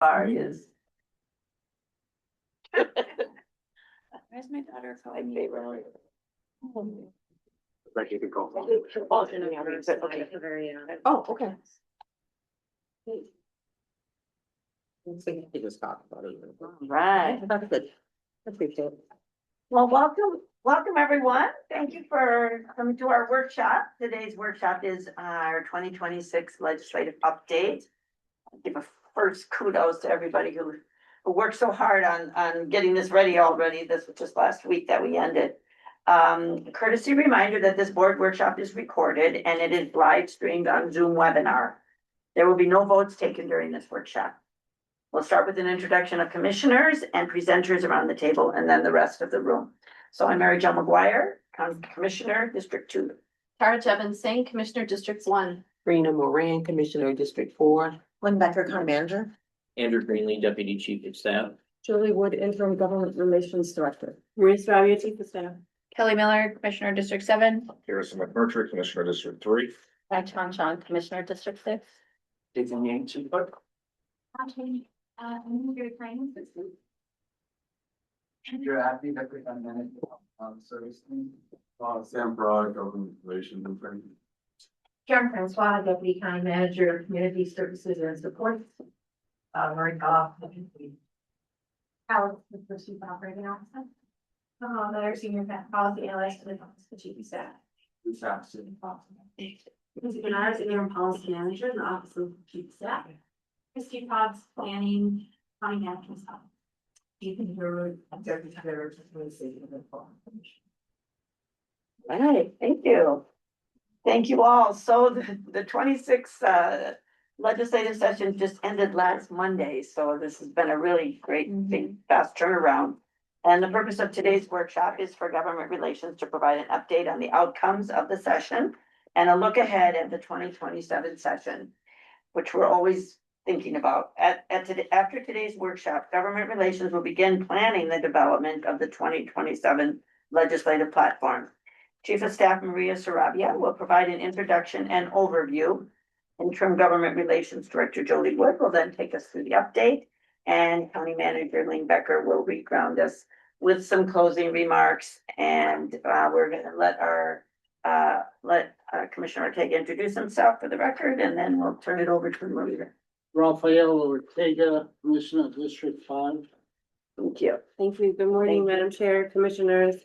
bar is. Where's my daughter? My favorite. Like you could go. Oh, okay. You just talk about it. Right. That's good. Appreciate it. Well, welcome everyone. Thank you for coming to our workshop. Today's workshop is our 2026 legislative update. I'll give a first kudos to everybody who worked so hard on getting this ready already. This was just last week that we ended. Courtesy reminder that this board workshop is recorded and it is live streamed on Zoom webinar. There will be no votes taken during this workshop. We'll start with an introduction of commissioners and presenters around the table and then the rest of the room. So I'm Mary Jo McGuire, County Commissioner, District 2. Tara Jevin Singh, Commissioner, District 1. Rena Moran, Commissioner, District 4. Lynn Becker, County Manager. Andrew Greenlee, Deputy Chief of Staff. Julie Wood, Interim Government Relations Director. Maria Stravia, Chief of Staff. Kelly Miller, Commissioner, District 7. Harrison McMurtry, Commissioner, District 3. Chan Chan, Commissioner, District 6. Jason Yang, Chief Clerk. You're acting representative on service. Sam Broad, Government Relations and Training. Karen Francois, Deputy County Manager, Community Services and Supports. Marie Goff, Alex, the Chief Operating Officer. Another Senior Policy Analyst and the Chief of Staff. Lindsay Bernard, Interim Policy Manager in the Office of Chief of Staff. Christy Potts, Planning, County Management Staff. Ethan Hurd, Executive Director of the City of Fall. All right, thank you. Thank you all. So the 26th legislative session just ended last Monday. So this has been a really great, big, fast turnaround. And the purpose of today's workshop is for government relations to provide an update on the outcomes of the session and a look ahead at the 2027 session, which we're always thinking about. After today's workshop, government relations will begin planning the development of the 2027 legislative platform. Chief of Staff Maria Sarabia will provide an introduction and overview. Interim Government Relations Director Jolie Wood will then take us through the update, and County Manager Lynn Becker will reground us with some closing remarks. And we're going to let Commissioner Ortega introduce himself for the record, and then we'll turn it over to Maria. Rafael Ortega, Commissioner, District 5. Thank you. Thank you. Good morning, Thank you. Madam Chair, Commissioners.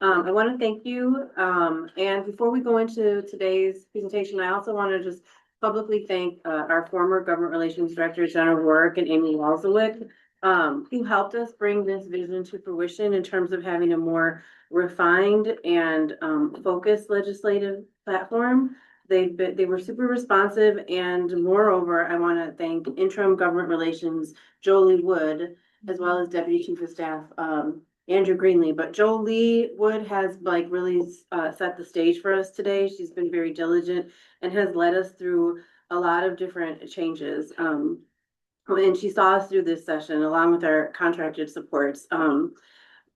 I want to thank you. And before we go into today's presentation, I also want to just publicly thank our former Government Relations Director, Jennifer Work, and Amy Walzewick, who helped us bring this vision to fruition in terms of having a more refined and focused legislative platform. They were super responsive, and moreover, I want to thank Interim Government Relations Jolie Wood, as well as Deputy Chief of Staff Andrew Greenlee. But Jolie Wood has really set the stage for us today. She's been very diligent and has led us through a lot of different changes. And she saw us through this session along with our contracted supports.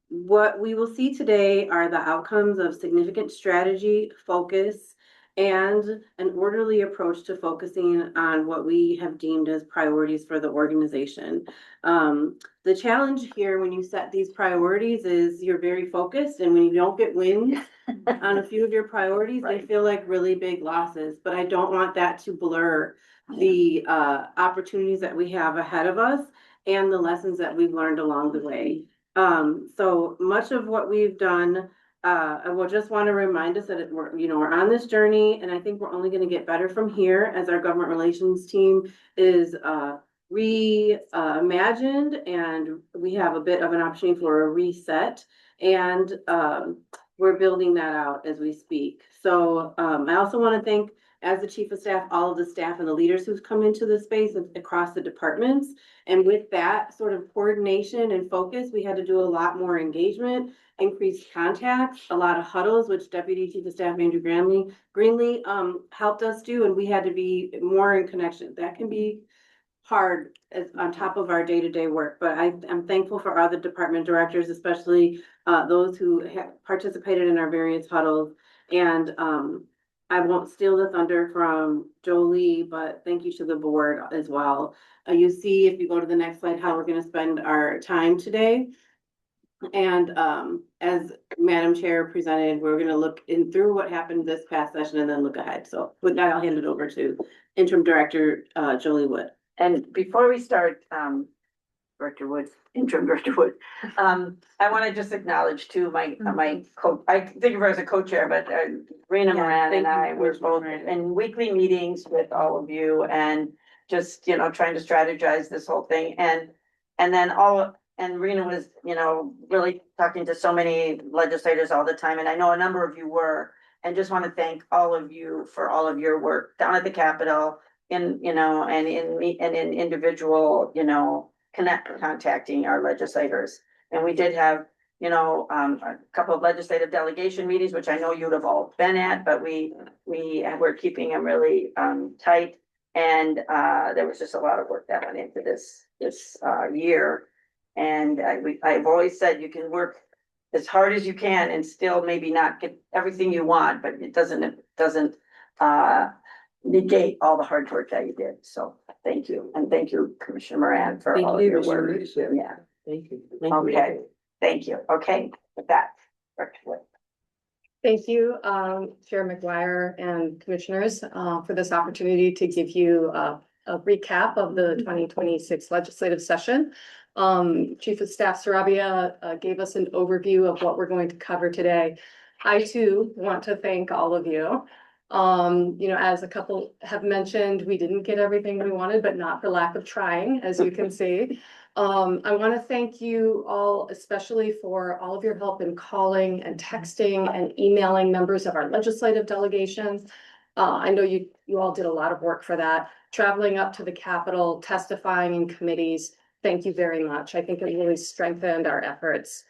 What we will see today are the outcomes of significant strategy, focus, and an orderly approach to focusing on what we have deemed as priorities for the organization. The challenge here when you set these priorities is you're very focused, and when you don't get wins on a few of your priorities, they feel like really big losses. But I don't want that to blur the opportunities that we have ahead of us and the lessons that we've learned along the way. So much of what we've done, I will just want to remind us that we're on this journey, and I think we're only going to get better from here as our government relations team is reimagined, and we have a bit of an opportunity for a reset, and we're building that out as we speak. So I also want to thank, as the Chief of Staff, all of the staff and the leaders who've come into the space across the departments. And with that sort of coordination and focus, we had to do a lot more engagement, increased contacts, a lot of huddles, which Deputy Chief of Staff Andrew Greenlee helped us do, and we had to be more in connection. That can be hard on top of our day-to-day work, but I'm thankful for other department directors, especially those who have participated in our various huddles. And I won't steal the thunder from Jolie, but thank you to the board as well. You see, if you go to the next slide, how we're gonna spend our time today. And as Madam Chair presented, we're gonna look in through what happened this past session and then look ahead. So with that, I'll hand it over to Interim Director Jolie Wood. And before we start, Director Wood, Interim Director Wood, I want to just acknowledge too, my I think of her as a co-chair, but Rena Yeah, Moran thank and you, I were Commissioner both Moran. in weekly meetings with all of you and just, trying to strategize this whole thing and then and Rena was, really talking to so many legislators all the time, and I know a number of you were, and just want to thank all of you for all of your work down at the Capitol and in individual, contacting our legislators. And we did have, a couple of legislative delegation meetings, which I know you'd have all been at, but we're keeping them really, tight. And, there was just a lot of work that went into this year. And I've always said you can work as hard as you can and still maybe not get everything you want, but it doesn't negate all the hard work that you did. So thank you. And thank you, Commissioner Moran, for all of your work. Yeah, Thank you. okay, thank you. Okay, with that. Director Wood. Thank you, Chair McGuire and Commissioners, for this opportunity to give you a recap of the 2026 legislative session. Chief of Staff Sarabia gave us an overview of what we're going to cover today. I too want to thank all of you. As a couple have mentioned, we didn't get everything we wanted, but not for lack of trying, as you can see. I want to thank you all, especially for all of your help in calling and texting and emailing members of our legislative delegations. I know you all did a lot of work for that, traveling up to the Capitol, testifying in committees. Thank you very much. I think it really strengthened our efforts.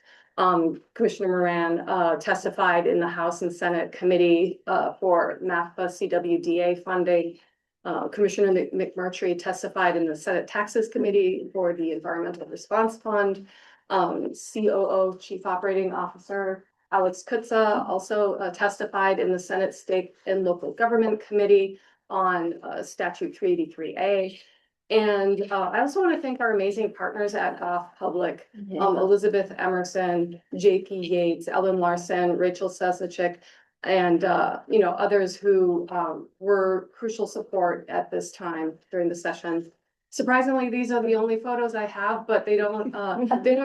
Commissioner Moran testified in the House and Senate committee for MAFA CWDA funding. Commissioner McMurtry testified in the Senate Taxes Committee for the Environmental Response Fund. COO, Chief Operating Officer Alex Kutza also testified in the Senate State and Local Government Committee on Statute 383A. And I also want to thank our amazing partners at Public, Elizabeth Emerson, JP Yates, Ellen Larson, Rachel Sesachik, and others who were crucial support at this time during the session. Surprisingly, these are the only photos I have, but they don't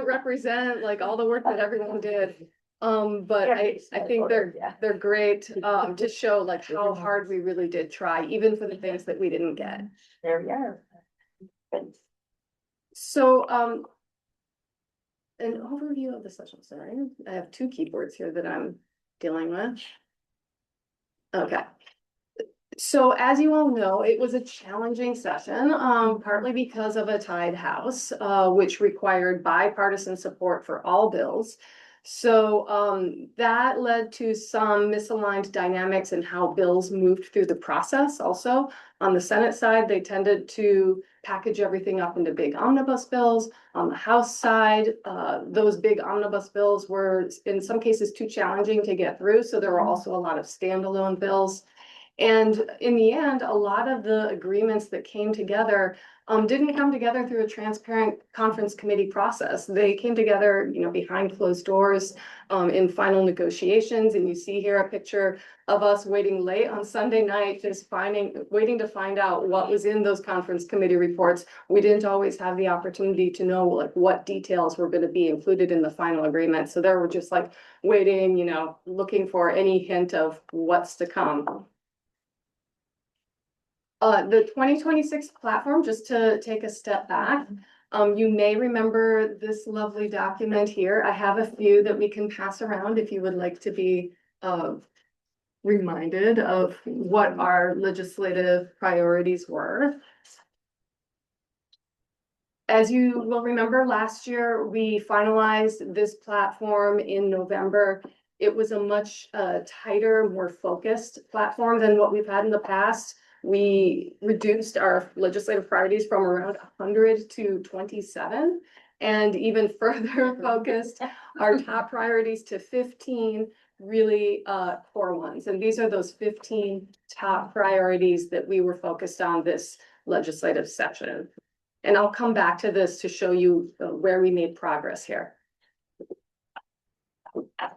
represent like all the work that everyone did. But I think they're great to show like how hard we really did try, even for the things that we didn't get. There we are. So, an overview of the session, sorry, I have two keyboards here that I'm dealing with. Okay. So as you all know, it was a challenging session, partly because of a tied House, which required bipartisan support for all bills. So that led to some misaligned dynamics in how bills moved through the process. Also, on the Senate side, they tended to package everything up into big omnibus bills. On the House side, those big omnibus bills were in some cases too challenging to get through. So there were also a lot of standalone bills. And in the end, a lot of the agreements that came together didn't come together through a transparent conference committee process. They came together, behind closed doors in final negotiations. And you see here a picture of us waiting late on Sunday night, just waiting to find out what was in those conference committee reports. We didn't always have the opportunity to know like what details were going to be included in the final agreement. So there were just like waiting, looking for any hint of what's to come. The 2026 platform, just to take a step back, you may remember this lovely document here. I have a few that we can pass around if you would like to be reminded of what our legislative priorities were. As you will remember, last year we finalized this platform in November. It was a much tighter, more focused platform than what we've had in the past. We reduced our legislative priorities from around 100 to 27, and even further focused our top priorities to 15, really core ones. And these are those 15 top priorities that we were focused on this legislative session. And I'll come back to this to show you where we made progress here.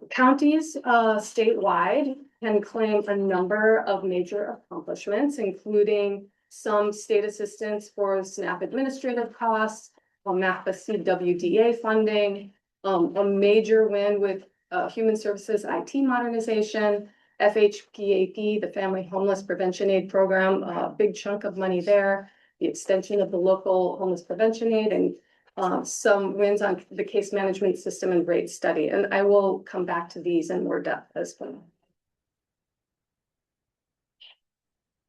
Counties statewide can claim a number of major accomplishments, including some state assistance for SNAP administrative costs, MAPA CWDA funding, a major win with Human Services IT modernization, FHPAP, the Family Homeless Prevention Aid Program, a big chunk of money there, the extension of the local homeless prevention aid, and some wins on the case management system and rate study. And I will come back to these in more depth as well.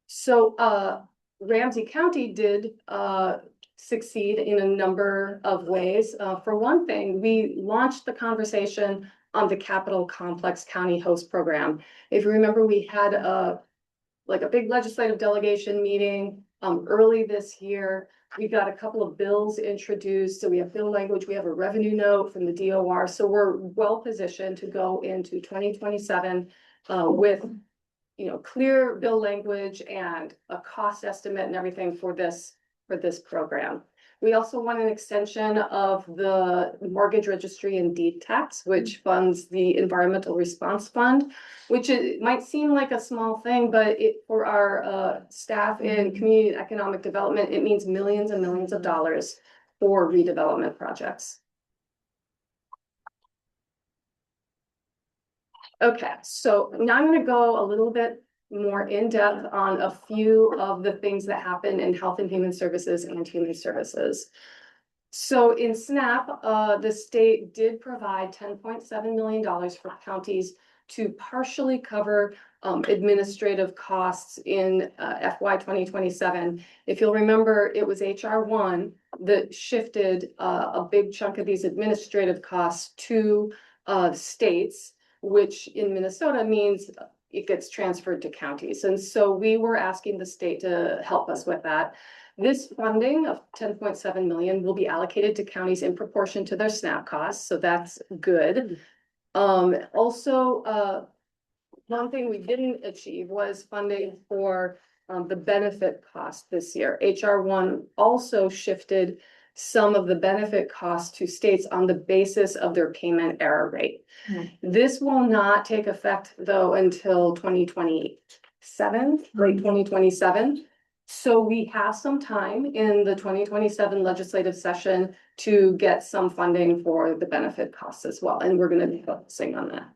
So Ramsey County did succeed in a number of ways. For one thing, we launched the conversation on the Capital Complex County Host Program. If you remember, we had a big legislative delegation meeting early this year. We got a couple of bills introduced. So we have bill language, we have a revenue note from the DOR. So we're well positioned to go into 2027 with clear bill language and a cost estimate and everything for this program. We also want an extension of the mortgage registry and deed tax, which funds the environmental response fund, which it might seem like a small thing, but for our staff in community and economic development, it means millions and millions of dollars for redevelopment projects. Okay, so now I'm going to go a little bit more in depth on a few of the things that happen in Health and Human Services and Human Services. So in SNAP, the state did provide $10.7 million for counties to partially cover administrative costs in FY 2027. If you'll remember, it was HR 1 that shifted a big chunk of these administrative costs to states, which in Minnesota means it gets transferred to counties. And so we were asking the state to help us with that. This funding of 10.7 million will be allocated to counties in proportion to their SNAP costs. So that's good. Also, one thing we didn't achieve was funding for the benefit cost this year. HR 1 also shifted some of the benefit costs to states on the basis of their payment error rate. This will not take effect though until 2027, late 2027. So we have some time in the 2027 legislative session to get some funding for the benefit costs as well. And we're going to be focusing on that.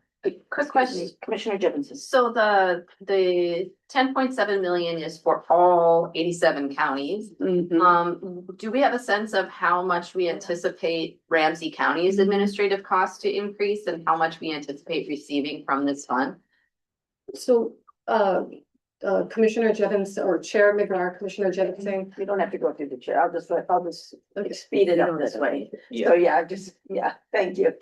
Quick question. Commissioner Gibbons. So the 10.7 million is for all 87 counties. Do we have a sense of how much we anticipate Ramsey County's administrative costs to increase and how much we anticipate receiving from this fund? So Commissioner Gibbons or Chair McGuire, Commissioner Gibbons saying, You don't have to go through the chair. I'll just speed it up this way. So thank you.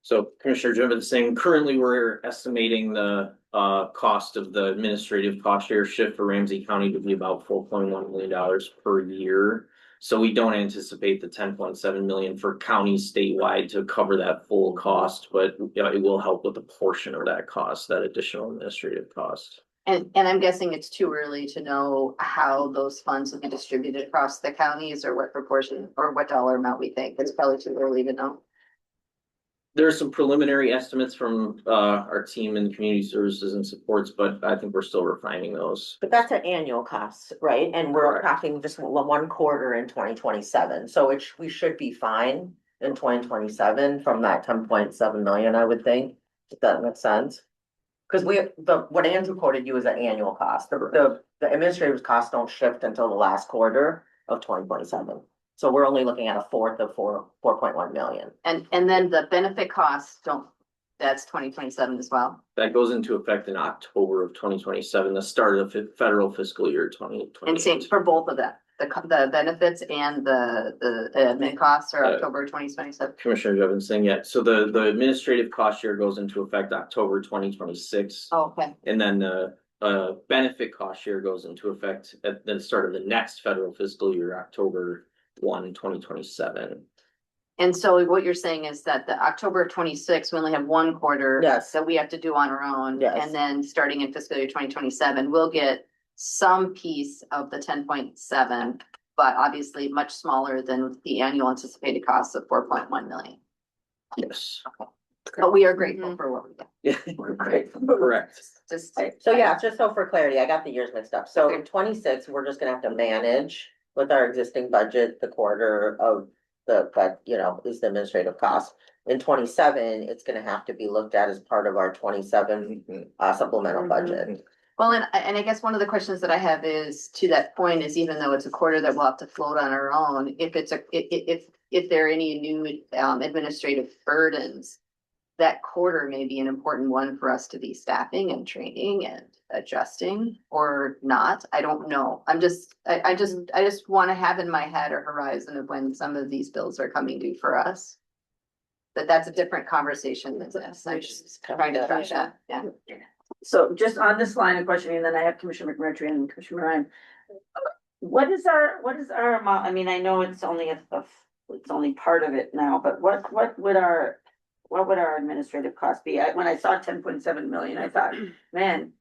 So Commissioner Jevons saying currently we're estimating the cost of the administrative cost share shift for Ramsey County to be about $4.1 million per year. So we don't anticipate the 10.7 million for counties statewide to cover that full cost, but it will help with a portion of that cost, that additional administrative cost. And I'm guessing it's too early to know how those funds will be distributed across the counties or what proportion or what dollar amount we think. It's probably too early to know. There are some preliminary estimates from our team in community services and supports, but I think we're still refining those. But that's an annual cost, right? And we're Correct. talking just one quarter in 2027. So we should be fine in 2027 from that 10.7 million, I would think, if that makes sense. Because what Andrew quoted you is an annual cost. The administrative costs don't shift until the last quarter of 2027. So we're only looking at a fourth of 4.1 million. And then the benefit costs that's 2027 as well. That goes into effect in October of 2027, the start of the federal fiscal year 2020. And same for both of them, the benefits and the admin costs are October 2027. Commissioner Jevons saying, yeah, so the administrative cost share goes into effect October 2026. Oh, okay. And then the benefit cost share goes into effect at the start of the next federal fiscal year, October 1, 2027. And so what you're saying is that the October 26th, we only have one quarter. Yes. That we have to do on our own. Yes. And then starting in fiscal year 2027, we'll get some piece of the 10.7, but obviously much smaller than the annual anticipated costs of 4.1 million. Yes. But we are grateful for what we get. Yeah, we're grateful. Correct. Just. So yeah, just so for clarity, I got the years mixed up. So Okay. in 26, we're just gonna have to manage with our existing budget, the quarter of but is the administrative cost. In 27, it's gonna have to be looked at as part of our 27 supplemental budget. Well, and I guess one of the questions that I have is, to that point, is even though it's a quarter that we'll have to float on our own, if there are any new administrative burdens, that quarter may be an important one for us to be staffing and training and adjusting or not. I don't know. I just want to have in my head a horizon of when some of these bills are coming due for us. That's a different conversation than this. I'm just trying to track that, yeah. So just on this line of questioning, then I have Commissioner McMurtry and Commissioner Ryan. What is our amount? I mean, I know it's only it's only part of it now, but what would our administrative cost be? When I saw 10.7 million, I thought, man,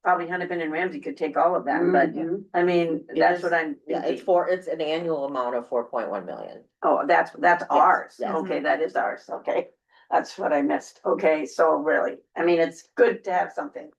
probably Hennepin and Ramsey could take all of that, but I mean, that's what I'm. Yeah, it's an annual amount of 4.1 million. Oh, that's ours. yes. Okay, that is ours. Okay. That's what I missed. Okay, so really, I mean, it's good to have something.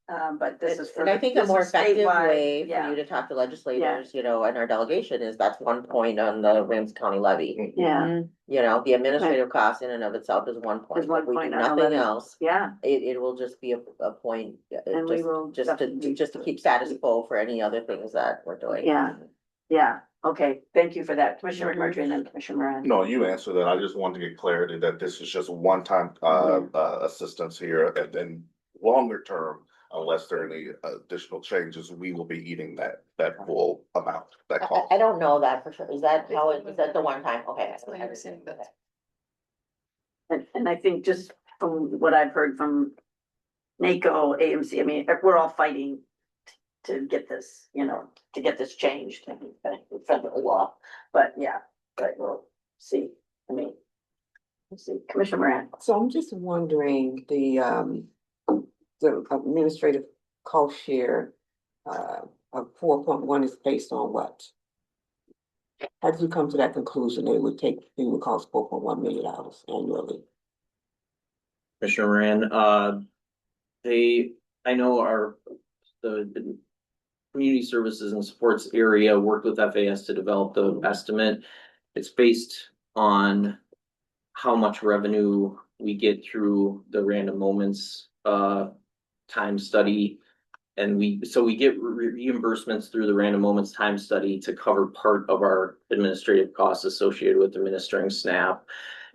But this is for. And I think a this more is effective statewide. way for Yeah. you to talk to legislators, and our delegation is that's 1 point on the Ramsey County levy. Yeah, The administrative cost in and of itself is 1 point. Is 1 If we do point on the nothing levy. else, yeah, it will just be a point, And we will just to keep status quo for any other things that we're doing. yeah. Okay, thank you for that. Commissioner McMurtry and then Commissioner Moran. No, you answered that. I just wanted to get clarity that this is just one-time, assistance here, and then longer term, unless there are any additional changes, we will be eating that full amount, that cost. I don't know that for sure. Is that is that the one time? Okay. That's my understanding, but- And I think just from what I've heard from NACO, AMC, I mean, we're all fighting to get this, to get this changed, federal law, but we'll see. I mean, we'll see. Commissioner Moran. So I'm just wondering, the administrative cost share of 4.1 is based on what? How did you come to that conclusion? It would cost $4.1 million annually? Commissioner Moran, I know the community services and supports area worked with FAS to develop the estimate. It's based on how much revenue we get through the random moments time study. And we get reimbursements through the random moments time study to cover part of our administrative costs associated with administering SNAP.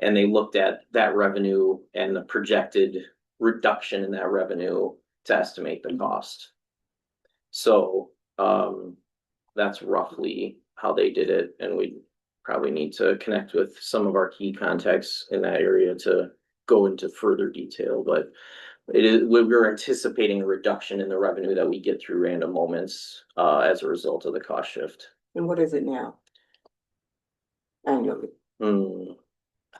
And they looked at that revenue and the projected reduction in that revenue to estimate the cost. So that's roughly how they did it, and we probably need to connect with some of our key contacts in that area to go into further detail, but we're anticipating a reduction in the revenue that we get through random moments as a result of the cost shift. And what is it now? Annually?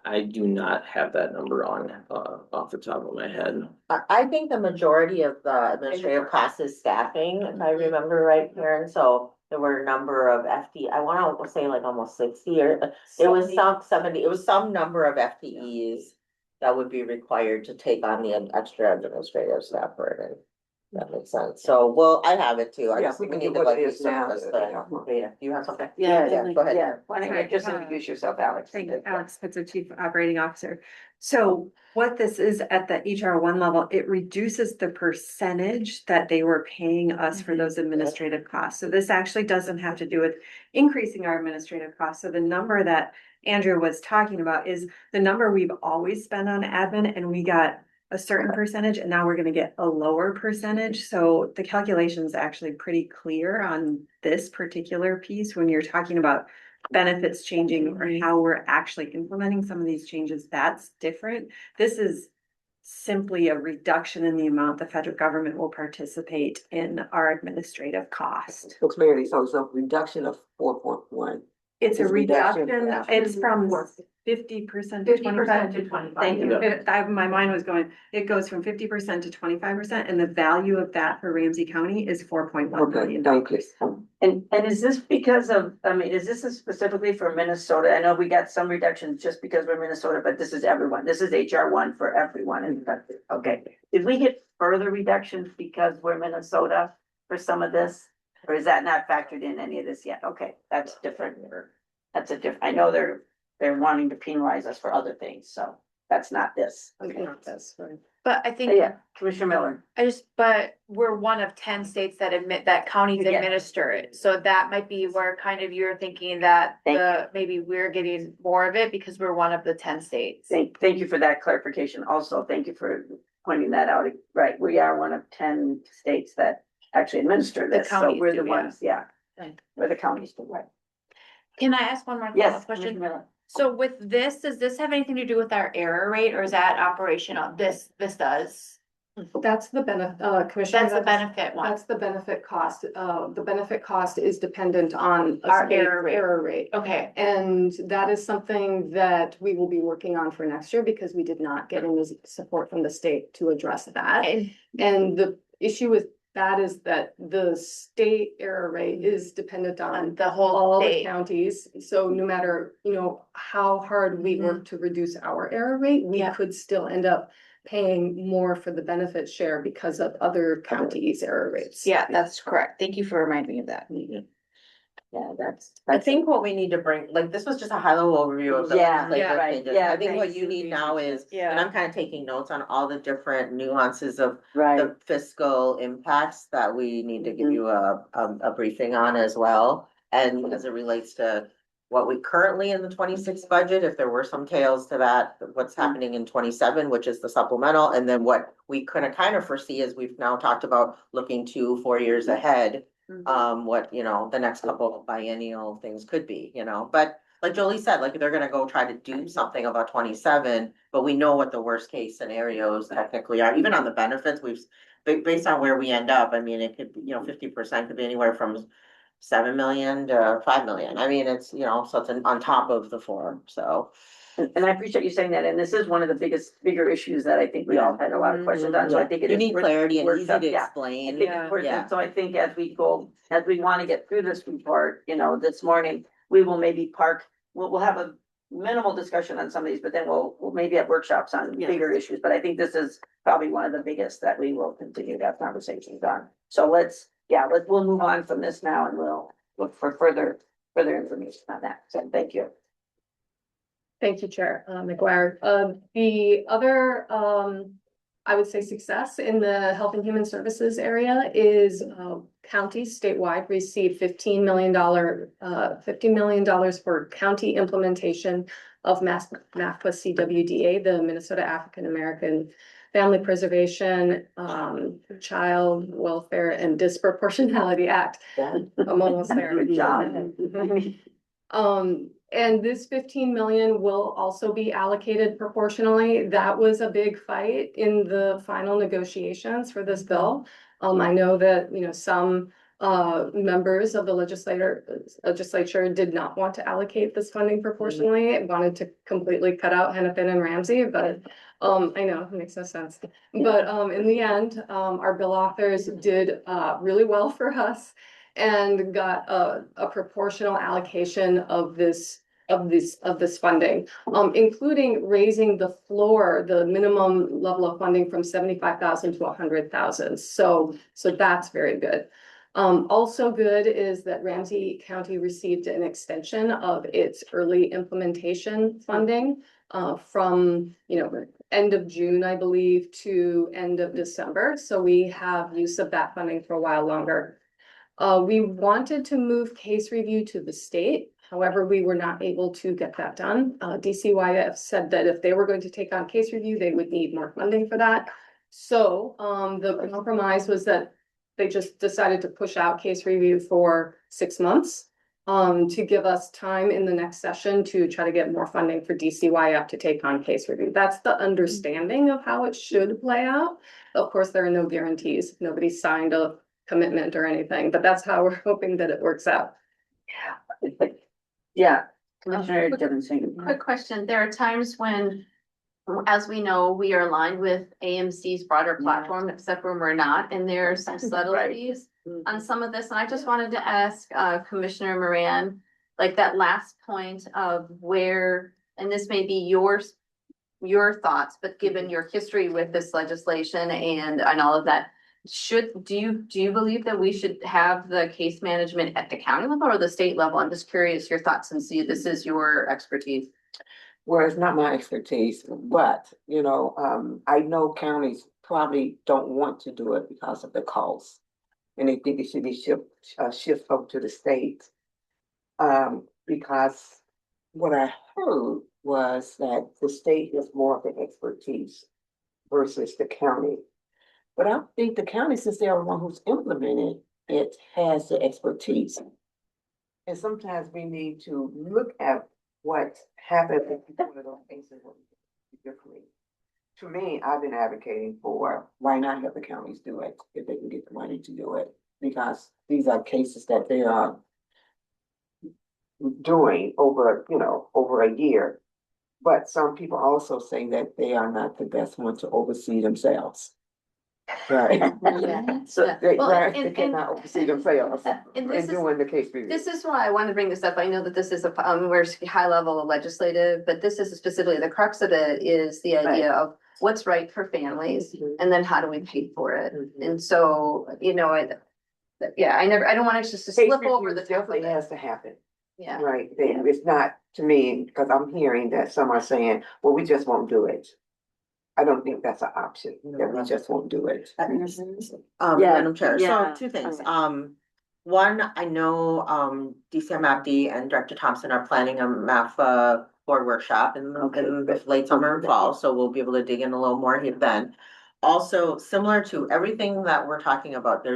I do not have that number on off the top of my head. I think the majority of the administrative cost is staffing, if I remember right, Karen. So there were a number of I want to say like almost 60, or it was some 70. It was some number of FTEs that would be required to take on the extra administrative staff burden. That makes sense. So, I have it too. I Yeah, just we can need get to what it like is now. surface the data. Do you have something? Yeah, Go ahead. yeah. Why don't you just Sorry, introduce yourself, Alex? Thank you, Alex Pitzer, Chief Operating Officer. So what this is at the HR1 level, it reduces the percentage that they were paying us for those administrative costs. So this actually doesn't have to do with increasing our administrative costs. So the number that Andrew was talking about is the number we've always spent on admin, and we got a certain percentage, and now we're gonna get a lower percentage. So the calculation is actually pretty clear on this particular piece when you're talking about benefits changing or how we're actually implementing some of these changes. That's different. This is simply a reduction in the amount the federal government will participate in our administrative cost. So clarity, so it's a reduction of 4.1. It's a It's a reduction. reduction, it's from 50% to 50% 25%. to 25. Thank you. Yeah. My mind was going, it goes from 50% to 25%, and the value of that for Ramsey County is $4.1 Okay, million. thank you. And is this because of, I mean, is this specifically for Minnesota? I know we got some reductions just because we're Minnesota, but this is everyone. This is HR1 for everyone in the country. Okay. Did we get further reductions because we're Minnesota for some of this? Or is that not factored in any of this yet? Okay, that's different. That's a different, I know they're wanting to penalize us for other things, so that's not this. Okay. That's right. But I think, Yeah, Commissioner Miller. but we're one of 10 states that admit that counties Yeah. administer it. So that might be where kind of you're thinking that maybe we're getting more of it because we're one of the 10 states. Thank you for that clarification. Also, thank you for pointing that out. Right, we are one of 10 states that actually administer this, so counties we're the do, yeah. ones, yeah. Right. We're the counties, do, right? Can I ask one more Yes, follow-up question? Commissioner Miller. So with this, does this have anything to do with our error rate or is that operational? This does. That's the Commissioner. That's the benefit one. That's the benefit cost. The benefit cost is dependent on Our state error rate. error rate. Okay. And that is something that we will be working on for next year because we did not get any support from the state to address that. Okay. And the issue with that is that the state error rate is dependent on The whole all the state. counties. So no matter, how hard we work to reduce our error rate, we Yeah. could still end up paying more for the benefit share because of other counties' error rates. Yeah, that's correct. Thank you for reminding me of that. Yeah, I think what we need to bring, like, this was just a high level overview of the Yeah, legislative right, changes. yeah, I think what thanks, you need Susie. now is, and Yeah. I'm kind of taking notes on all the different nuances of right, the fiscal impacts that we need to give Mhm. you a briefing on as well. And as it relates to what we currently in the 26 budget, if there were some tails to that, what's happening in 27, which is the supplemental, and then what we could kind of foresee as we've now talked about looking 2-4 years ahead. What, the next couple of biennial things could be, but like Jolie said, like, they're gonna go try to do something about 27, but we know what the worst case scenarios technically are, even on the benefits, based on where we end up, I mean, it could be, 50% could be anywhere from 7 million to 5 million. I mean, it's, so it's on top of the 4, so. and I appreciate you saying that, and this is one of the bigger issues that I think we all had a lot of questions on, so I think it You is. need worth- clarity and worth easy up- to yeah. I explain. think it's worth Yeah. it, so I think as we want to get through this report, this morning, we will maybe we'll have a minimal discussion on some of these, but then we'll maybe have workshops on Yes. bigger issues, but I think this is probably one of the biggest that we will continue to have conversations on. So we'll move on from this now and we'll look for further information on that, so thank you. Thank you, Chair McGuire. The other, I would say success in the Health and Human Services area is counties statewide received $15 million for county implementation of MAFPA CWDA, the Minnesota African American Family Preservation, Child Welfare and Disproportionality Act. I'm almost there. Good job. And this 15 million will also be allocated proportionally. That was a big fight in the final negotiations for this bill. I know that, some members of the legislature did not want to allocate this funding proportionally. It wanted to completely cut out Hennepin and Ramsey, but I know it makes no sense. But in the end, our bill authors did really well for us and got a proportional allocation of this funding, including raising the floor, the minimum level of funding from 75,000 to 100,000. So that's very good. Also good is that Ramsey County received an extension of its early implementation funding from, end of June, I believe, to end of December. So we have use of that funding for a while longer. We wanted to move case review to the state. However, we were not able to get that done. DCYF said that if they were going to take on case review, they would need more funding for that. So the compromise was that they just decided to push out case review for 6 months to give us time in the next session to try to get more funding for DCYF to take on case review. That's the understanding of how it should play out. Of course, there are no guarantees. Nobody signed a commitment or anything, but that's how we're hoping that it works out. Yeah, Commissioner Devon. Quick question, there are times when, as we know, we are aligned with AMC's broader platform, except when we're not, and there are some subtleties on some of this, and I just wanted to ask, Commissioner Moran, like that last point of where, and this may be your thoughts, but given your history with this legislation and all of that, do you believe that we should have the case management at the county level or the state level? I'm just curious your thoughts, and see, this is your expertise. Well, it's not my expertise, but, I know counties probably don't want to do it because of the cost. And they think it should be shift over to the state. Because what I heard was that the state is more of an expertise versus the county. But I think the county, since they are the one who's implemented it, has the expertise. And sometimes we need to look at what happened if one of those cases were differently. To me, I've been advocating for why not have the counties do it if they can get the money to do it, because these are cases that they are doing over a year. But some people also say that they are not the best one to oversee themselves. Right. Yeah. So they, Well, right, and- they cannot oversee themselves and in this is- doing the case review. This is why I wanted to bring this up. I know that this is we're high level legislative, but this is specifically the crux of it is the idea of what's right for families, and then how do we pay for it? And so, I don't want it just to Case slip review over the top of definitely it. has to happen. Yeah. Right, it's not to me, because I'm hearing that some are saying, well, we just won't do it. I don't think that's an option, that we just won't do it. Yeah, Madam Chair, yeah. so two things. Okay. One, I know, DCM Abdi and Director Thompson are planning a MAF, board workshop in the late summer and fall, so we'll be able to dig in a little more here then. Also, similar to everything that we're talking about,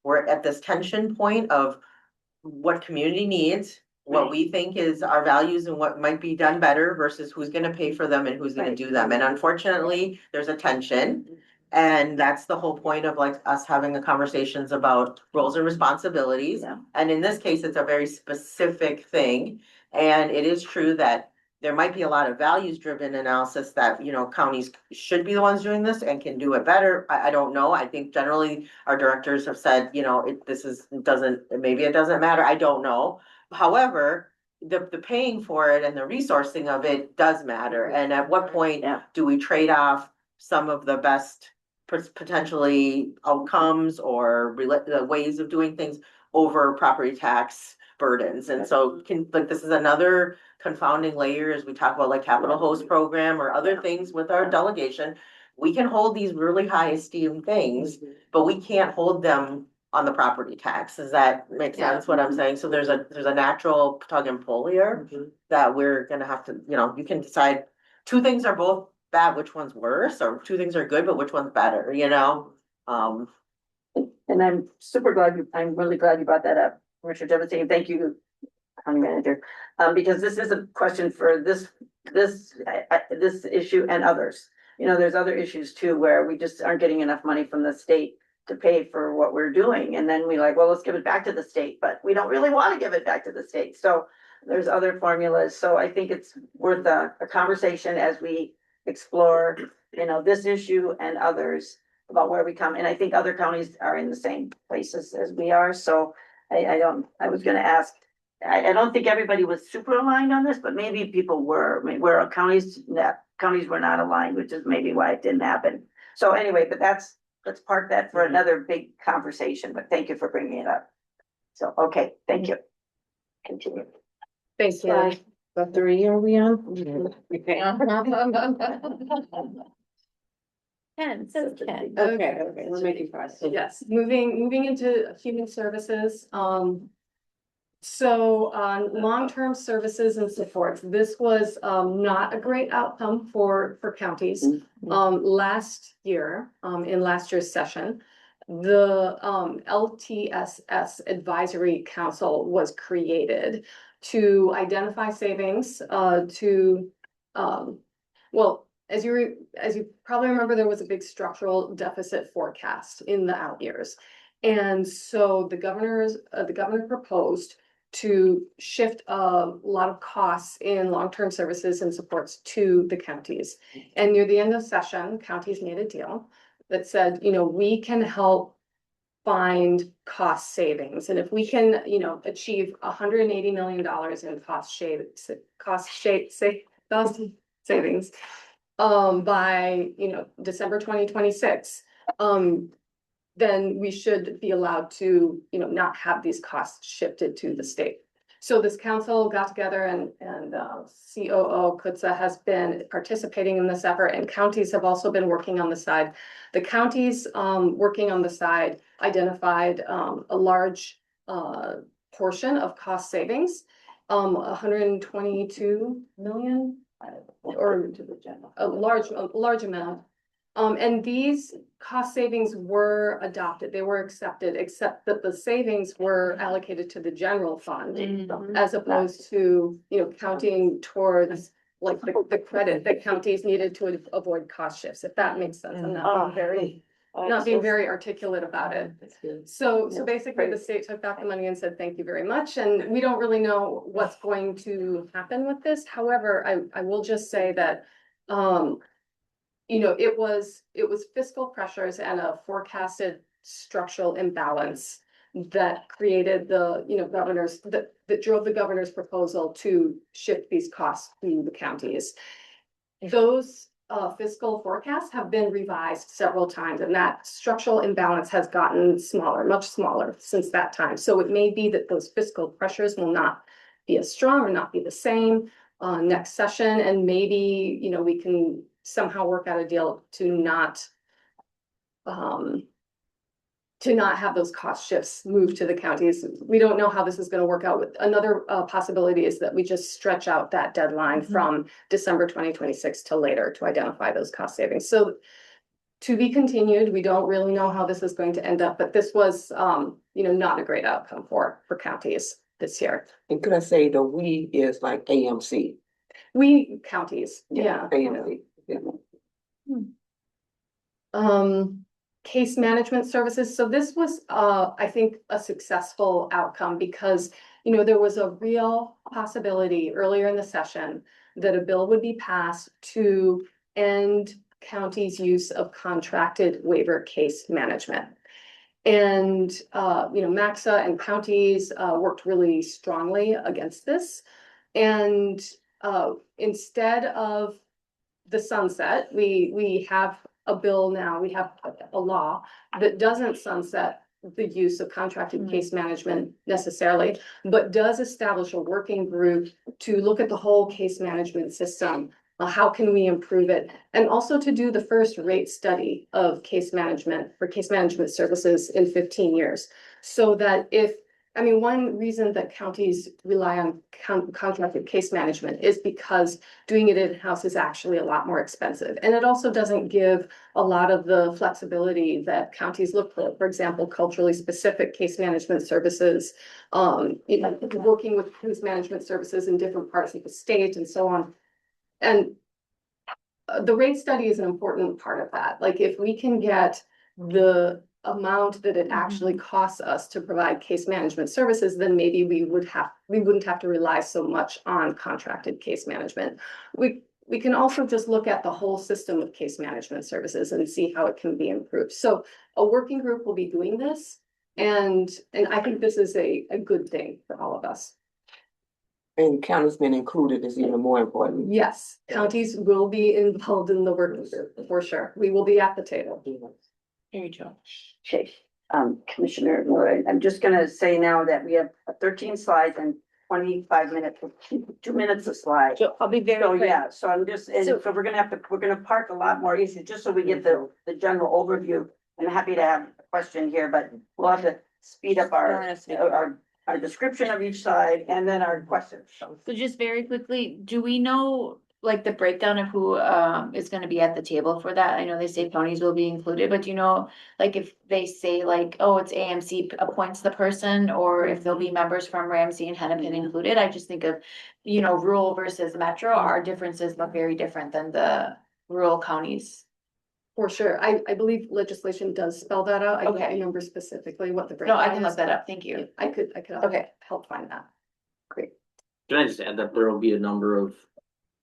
we're at this tension point of what community needs, what we think is our values and what might be done better versus who's gonna pay for them and who's gonna do them. And unfortunately, there's a tension. And that's the whole point of like us having the conversations about roles and responsibilities. Yeah. And in this case, it's a very specific thing. And it is true that there might be a lot of values driven analysis that, counties should be the ones doing this and can do it better. I don't know. I think generally our directors have said, maybe it doesn't matter. I don't know. However, the paying for it and the resourcing of it does matter. And at what point do we trade off some of the best potentially outcomes or the ways of doing things over property tax burdens? And so this is another confounding layer as we talk about like capital host program or other things with our delegation. We can hold these really high esteemed things, but we can't hold them on the property tax. Does that make sense what I'm saying? So there's a natural tug and pull here that we're gonna have to, you can decide two things are both bad, which one's worse, or two things are good, but which one's better, And I'm really glad you brought that up, Richard Devon, thank you, County Manager. Because this is a question for this issue and others. There's other issues too, where we just aren't getting enough money from the state to pay for what we're doing. And then we well, let's give it back to the state, but we don't really want to give it back to the state. So there's other formulas. So I think it's worth a conversation as we explore, this issue and others about where we come. And I think other counties are in the same places as we are. So I was gonna ask, I don't think everybody was super aligned on this, but maybe people were, where counties were not aligned, which is maybe why it didn't happen. So anyway, but let's park that for another big conversation, but thank you for bringing it up. So, okay, thank you. Continue. Thanks, Lori. What 3 are we on? 10, says 10. Okay, we're making progress. Yes, moving into human services, so on long-term services and supports, this was not a great outcome for counties. Last year, in last year's session, the LTSS Advisory Council was created to identify savings as you probably remember, there was a big structural deficit forecast in the out years. And so the governor proposed to shift a lot of costs in long-term services and supports to the counties. And near the end of session, counties made a deal that said, we can help find cost savings. And if we can, achieve $180 million in cost savings by, December 2026, then we should be allowed to, not have these costs shifted to the state. So this council got together and COO Kutza has been participating in this effort, and counties have also been working on the side. The counties working on the side identified a large portion of cost savings, 122 million, or a large amount. And these cost savings were adopted, they were accepted, except that the savings were allocated to the general fund as opposed to, counting towards like the credit that counties needed to avoid cost shifts, if that makes sense. I'm not being very articulate about it. So basically the state took back the money and said, thank you very much. And we don't really know what's going to happen with this. However, I will just say that, it was fiscal pressures and a forecasted structural imbalance that created the, governors, that drove the governor's proposal to shift these costs to the counties. Those fiscal forecasts have been revised several times, and that structural imbalance has gotten smaller, much smaller since that time. So it may be that those fiscal pressures will not be as strong or not be the same next session, and maybe, we can somehow work out a deal to not have those cost shifts move to the counties. We don't know how this is going to work out. With another possibility is that we just stretch out that deadline from December 2026 to later to identify those cost savings. So to be continued, we don't really know how this is going to end up, but this was, not a great outcome for counties this year. And could I say the we is like AMC? We counties, yeah. AMC. Case management services. So this was, I think, a successful outcome because, there was a real possibility earlier in the session that a bill would be passed to end counties' use of contracted waiver case management. And, MAXA and counties worked really strongly against this. And instead of the sunset, we have a bill now, we have a law that doesn't sunset the use of contracted case management necessarily, but does establish a working group to look at the whole case management system. How can we improve it? And also to do the first rate study of case management for case management services in 15 years. So that one reason that counties rely on contracted case management is because doing it in-house is actually a lot more expensive. And it also doesn't give a lot of the flexibility that counties look for. For example, culturally specific case management services, working with case management services in different parts of the state and so on. And the rate study is an important part of that. Like if we can get the amount that it actually costs us to provide case management services, then maybe we wouldn't have to rely so much on contracted case management. We can also just look at the whole system of case management services and see how it can be improved. So a working group will be doing this, and I think this is a good thing for all of us. And counties being included is even more important. Yes, counties will be involved in the working group for sure. We will be at the table. Here you go. Okay, Commissioner Lloyd, I'm just gonna say now that we have 13 slides and 25 minutes, 2 minutes a slide. So I'll be very So, quick. yeah, so I'm just, and so we're gonna park a lot more easy, just so we get the general overview. I'm happy to have a question here, but we'll have to speed up our description of each side and then our questions. So just very quickly, do we know like the breakdown of who is gonna be at the table for that? I know they say counties will be included, but do you know, like if they say like, oh, it's AMC appoints the person, or if there'll be members from Ramsey and Hennepin included? I just think of, rural versus metro, our differences look very different than the rural counties. For sure. I believe legislation does spell that out. I don't Okay. remember specifically what the No, breakdown I can is. look that up. Thank you. I could Okay. help find that. Can I just add that there will be a number of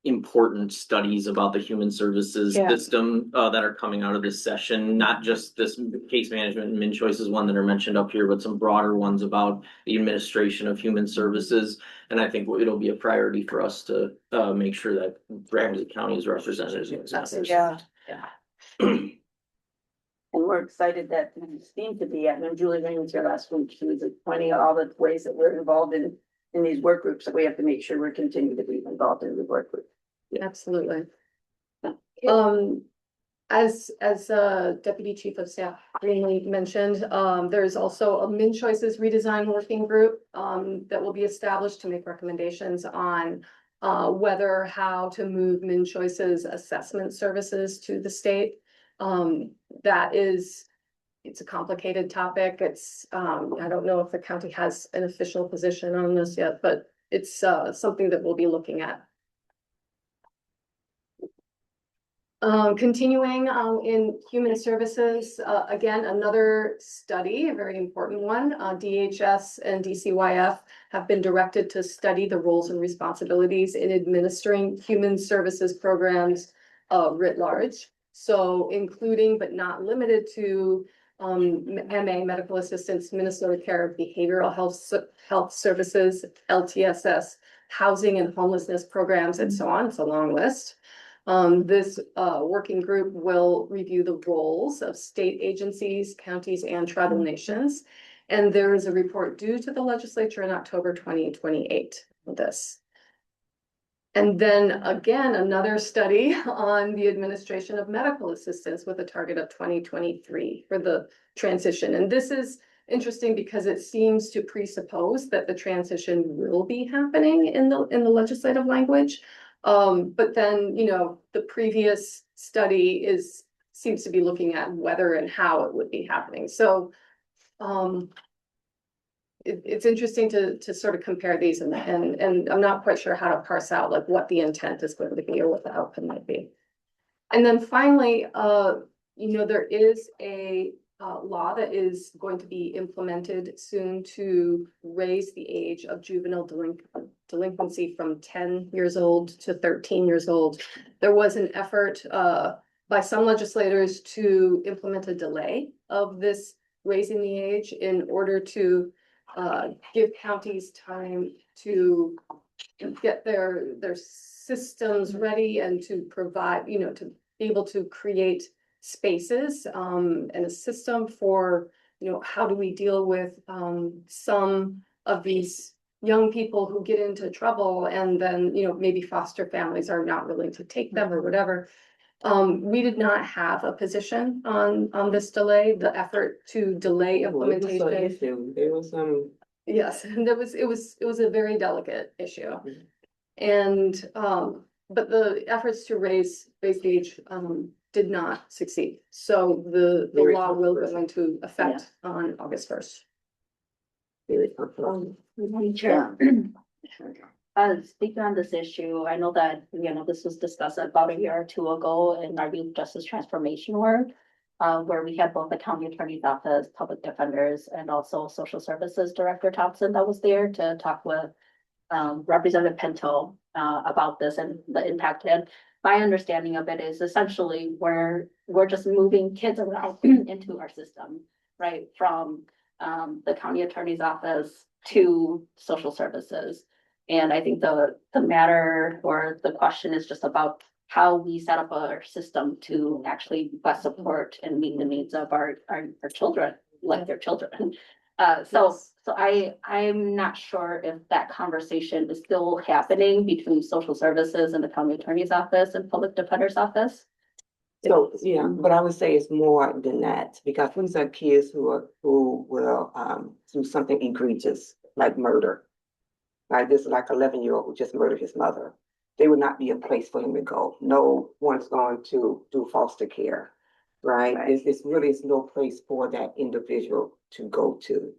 important studies about the human services Yeah. system that are coming out of this session, not just this case management and min choices one that are mentioned up here, but some broader ones about the administration of human services. And I think it'll be a priority for us to make sure that Ramsey County is represented in those. Yeah. And we're excited that we seem to be, I know Julie Rain was here last week, she was pointing out all the ways that we're involved in these work groups, that we have to make sure we're continuing to be involved in the work group. Absolutely. As Deputy Chief of Staff Greenlee mentioned, there's also a Min Choices redesign working group that will be established to make recommendations on whether, how to move Min Choices assessment services to the state. It's a complicated topic. I don't know if the county has an official position on this yet, but it's something that we'll be looking at. Continuing in human services, again, another study, a very important one. DHS and DCYF have been directed to study the roles and responsibilities in administering human services programs writ large. So including but not limited to MA, medical assistance, Minnesota Care, behavioral health services, LTSS, housing and homelessness programs, and so on. It's a long list. This working group will review the roles of state agencies, counties, and tribal nations. And there is a report due to the legislature in October 2028 on this. And then again, another study on the administration of medical assistance with a target of 2023 for the transition. And this is interesting because it seems to presuppose that the transition will be happening in the legislative language. But then, the previous study seems to be looking at whether and how it would be happening. So it's interesting to sort of compare these and I'm not quite sure how to parse out like what the intent is going to be or what the outcome might be. And then finally, there is a law that is going to be implemented soon to raise the age of juvenile delinquency from 10 years old to 13 years old. There was an effort by some legislators to implement a delay of this raising the age in order to give counties time to get their systems ready and to provide, to be able to create spaces and a system for, how do we deal with some of these young people who get into trouble and then, maybe foster families are not willing to take them or whatever. We did not have a position on this delay, the effort to delay implementation. There was some. Yes, and it was a very delicate issue. And but the efforts to raise the age did not succeed. So the law will go into effect on August 1st. Chair. Speaking on this issue, I know that, this was discussed about a year or two ago in our youth justice transformation work, where we had both the county attorney's office, public defenders, and also social services director Thompson that was there to talk with Representative Pinto about this and the impact. And my understanding of it is essentially we're just moving kids around into our system, right? From the county attorney's office to social services. And I think the matter or the question is just about how we set up our system to actually best support and meet the needs of our children, like their children. So I'm not sure if that conversation is still happening between social services and the county attorney's office and public defender's office. So, yeah, but I would say it's more than that, because these are kids who will do something egregious like murder. Like this, like 11-year-old who just murdered his mother. There would not be a place for him to go. No one's going to do foster care, right? It's really is no place for that individual to go to.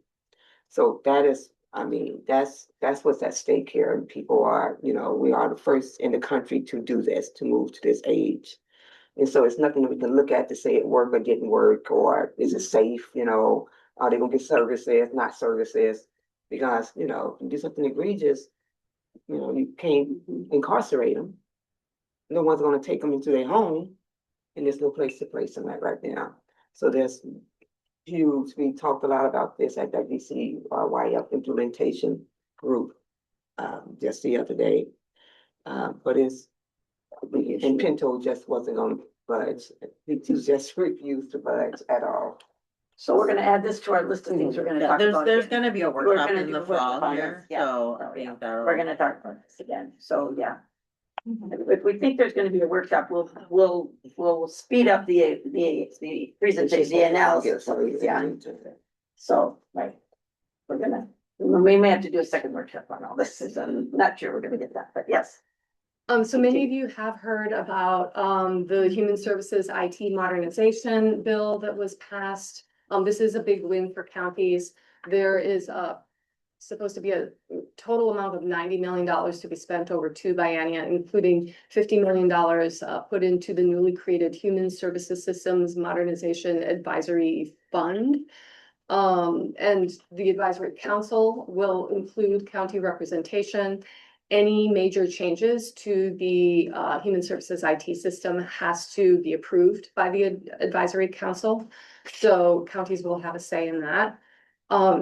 So that is, that's what's at stake here. And people are, we are the first in the country to do this, to move to this age. And so it's nothing that we can look at to say it worked or didn't work, or is it safe, are they gonna get services, not services? Because, if you do something egregious, You know, you can't incarcerate them. No one's gonna take them into their home, and there's no place to place them at right now. So there's huge, we talked a lot about this at that DCYF implementation group, just the other day. But and Pinto just wasn't on budge. He just refused to budge at all. So we're gonna add this to our list of things we're gonna talk about. There's again. gonna be a We're workshop gonna in do the a workshop fall on here, this, yeah. so I Oh, yeah. think that'll. We're gonna talk about this again, so, yeah. If we think there's gonna be a workshop, we'll speed up the presentation, the analysis, yeah. So, right, we may have to do a second workshop on all this, I'm not sure we're gonna get that, but yes. So many of you have heard about, the Human Services IT Modernization Bill that was passed. This is a big win for counties. There is supposed to be a total amount of $90 million to be spent over 2 biennia, including $50 million put into the newly created Human Services Systems Modernization Advisory Fund. And the advisory council will include county representation. Any major changes to the human services IT system has to be approved by the advisory council. So counties will have a say in that.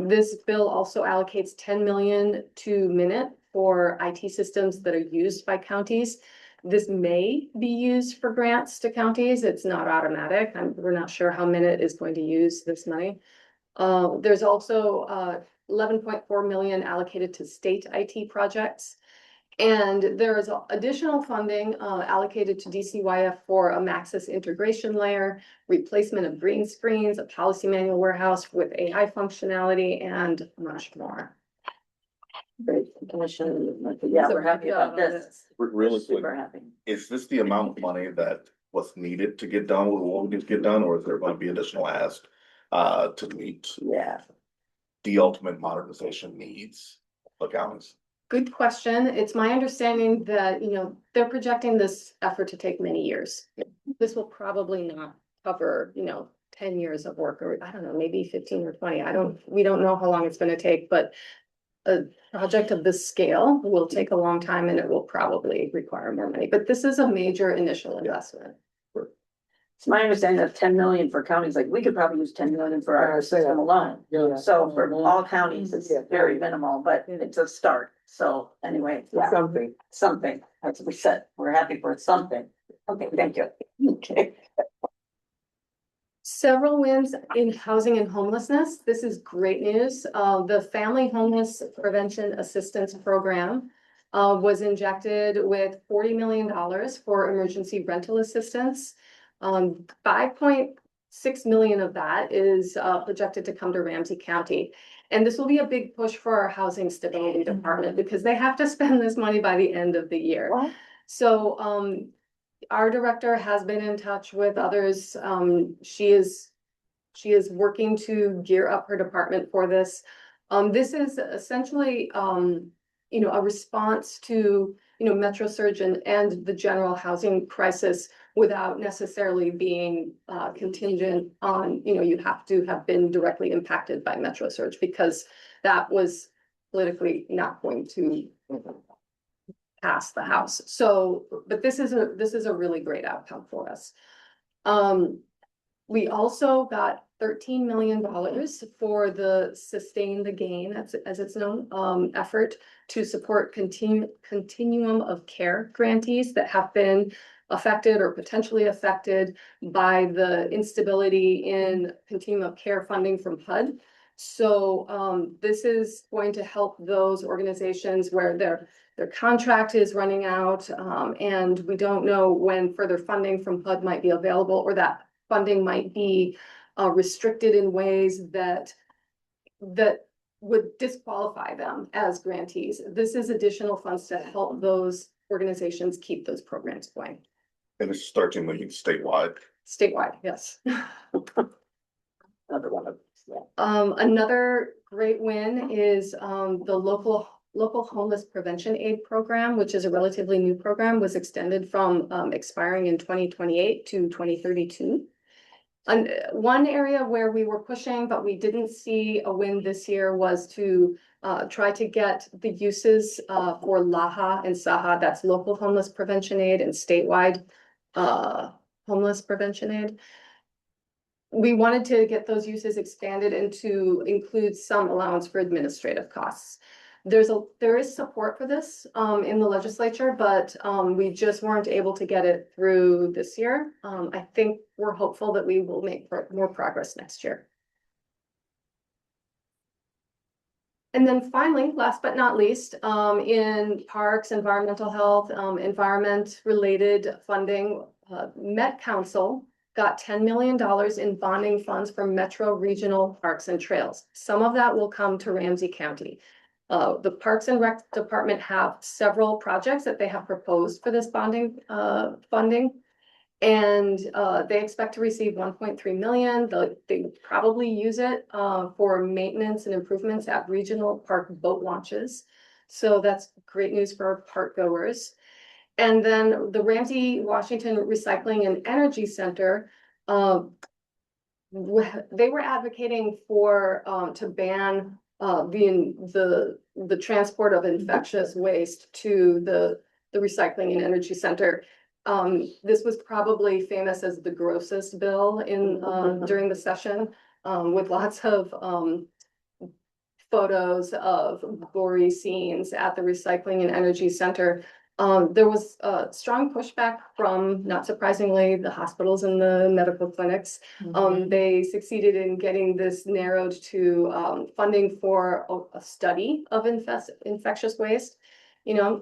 This bill also allocates 10 million to Minute for IT systems that are used by counties. This may be used for grants to counties. It's not automatic. We're not sure how Minute is going to use this money. There's also 11.4 million allocated to state IT projects. And there is additional funding allocated to DCYF for a Maxis integration layer, replacement of green screens, a policy manual warehouse with AI functionality, and much more. Great, Commissioner, yeah, we're happy about this. Really quick, Super happy. is this the amount of money that was needed to get done, what we need to get done, or is there gonna be additional ask to meet Yeah. the ultimate modernization needs of counties? Good question. It's my understanding that, they're projecting this effort to take many years. This will probably not cover, 10 years of work, or I don't know, maybe 15 or 20. We don't know how long it's gonna take, but a project of this scale will take a long time and it will probably require more money, but this is a major initial investment. It's my understanding that 10 million for counties, like, we could probably use 10 million for our system alone. So for all counties, it's very minimal, but it's a start. So anyway, yeah, something, that's what we said. We're happy for something. Okay, thank you. Okay. Several wins in housing and homelessness. This is great news. The Family Homeless Prevention Assistance Program was injected with $40 million for emergency rental assistance. 5.6 million of that is projected to come to Ramsey County. And this will be a big push for our housing stability department because they have to spend this money by the end of the year. What? So our director has been in touch with others. She is working to gear up her department for this. This is essentially a response to Metro Surge and the general housing crisis without necessarily being contingent on, you have to have been directly impacted by Metro Surge because that was politically not going to pass the House. So, but this is a really great outcome for us. We also got $13 million for the Sustain the Gain, as it's known, effort to support continuum of care grantees that have been affected or potentially affected by the instability in continuum of care funding from HUD. So this is going to help those organizations where their contract is running out, and we don't know when further funding from HUD might be available, or that funding might be restricted in ways that would disqualify them as grantees. This is additional funds to help those organizations keep those programs going. And it's 13 million statewide. Statewide, yes. Another one of, yeah. Another great win is the local homeless prevention aid program, which is a relatively new program, was extended from expiring in 2028 to 2032. And one area where we were pushing, but we didn't see a win this year was to try to get the uses for LAHA and SAHA, that's local homeless prevention aid and statewide homeless prevention aid. We wanted to get those uses expanded and to include some allowance for administrative costs. There is support for this in the legislature, but we just weren't able to get it through this year. I think we're hopeful that we will make more progress next year. And then finally, last but not least, in parks, environmental health, environment-related funding, Met Council got $10 million in bonding funds from Metro Regional Parks and Trails. Some of that will come to Ramsey County. The Parks and Rec Department have several projects that they have proposed for this bonding funding. And they expect to receive 1.3 million. They probably use it for maintenance and improvements at regional park boat launches. So that's great news for our park goers. And then the Ramsey Washington Recycling and Energy Center, they were advocating for to ban the transport of infectious waste to the Recycling and Energy Center. This was probably famous as the grossest bill in during the session, with lots of photos of gory scenes at the Recycling and Energy Center. There was a strong pushback from, not surprisingly, the hospitals and the medical clinics. They succeeded in getting this narrowed to funding for a study of infectious waste. You know,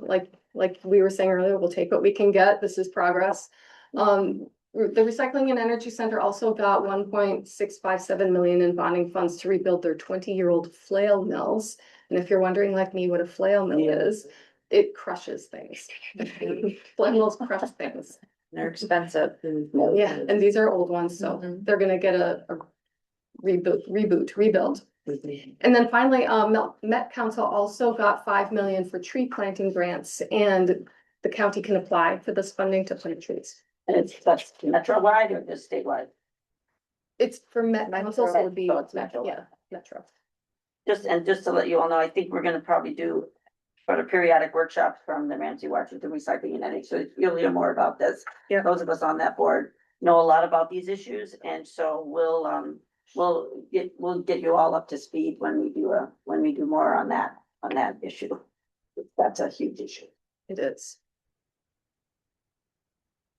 like we were saying earlier, we'll take what we can get. This is progress. The Recycling and Energy Center also got 1.657 million in bonding funds to rebuild their 20-year-old flail mills. And if you're wondering like me what a flail mill is, it crushes things. Flail mills crush things. They're expensive. Yeah, and these are old ones, so they're gonna get a rebuild. And then finally, Met Council also got 5 million for tree planting grants, and the county can apply for this funding to plant trees. And that's metro-wide or just statewide? It's for Met Council, so it would be, So it's metro. yeah, Metro. Just to let you all know, I think we're gonna probably do sort of periodic workshops from the Ramsey Washington Recycling and Energy, so you'll hear more about this. Yeah. Those of us on that board know a lot about these issues, and so we'll get you all up to speed when we do more on that issue. That's a huge issue. It is.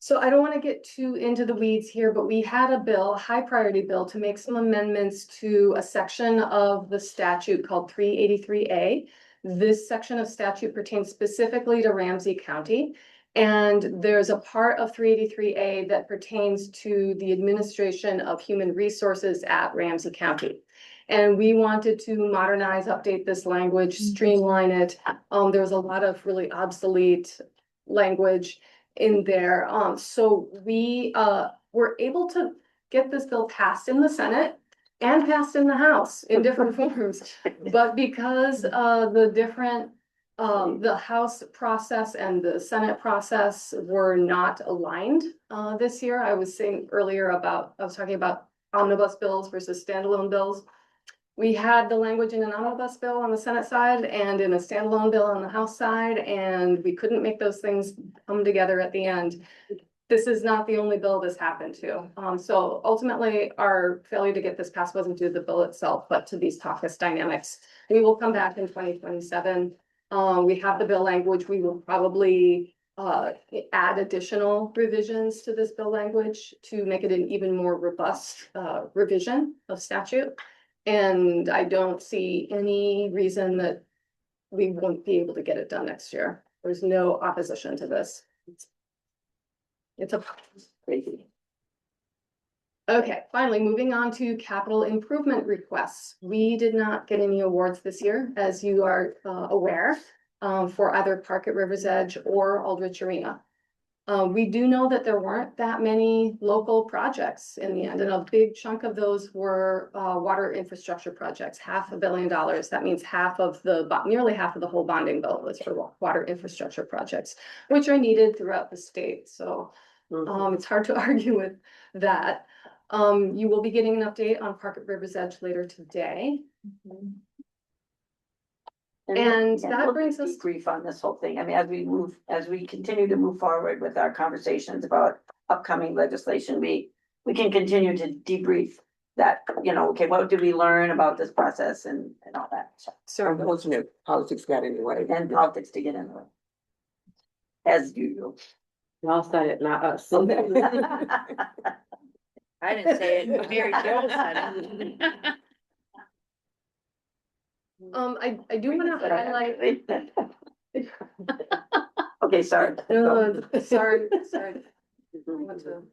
So I don't want to get too into the weeds here, but we had a bill, high priority bill, to make some amendments to a section of the statute called 383A. This section of statute pertains specifically to Ramsey County. And there's a part of 383A that pertains to the administration of human resources at Ramsey County. And we wanted to modernize, update this language, streamline it. There's a lot of really obsolete language in there. So we were able to get this bill passed in the Senate and passed in the House in different forms. But because the different the House process and the Senate process were not aligned this year. I was saying earlier I was talking about omnibus bills versus standalone bills. We had the language in an omnibus bill on the Senate side and in a standalone bill on the House side, and we couldn't make those things come together at the end. This is not the only bill this happened to. So ultimately, our failure to get this passed wasn't due to the bill itself, but to these caucus dynamics. We will come back in 2027. We have the bill language. We will probably add additional revisions to this bill language to make it an even more robust revision of statute. And I don't see any reason that we won't be able to get it done next year. There's no opposition to this. It's a crazy. Okay, finally, moving on to capital improvement requests. We did not get any awards this year, as you are aware, for either Park at River's Edge or Aldrich Arena. We do know that there weren't that many local projects in the end, and a big chunk of those were water infrastructure projects, $500 million. That means nearly half of the whole bonding bill was for water infrastructure projects, which are needed throughout the state. So it's hard to argue with that. You will be getting an update on Park at River's Edge later today. And that brings us- Brief on this whole thing. I mean, as we continue to move forward with our conversations about upcoming legislation, we can continue to debrief that, okay, what did we learn about this process and all that. So those new politics got in the way. And politics to get in the way. As usual. Y'all said it, not us. I didn't say it, Mary Jo said it. I do wanna highlight. Okay, sorry. No, sorry. I don't want to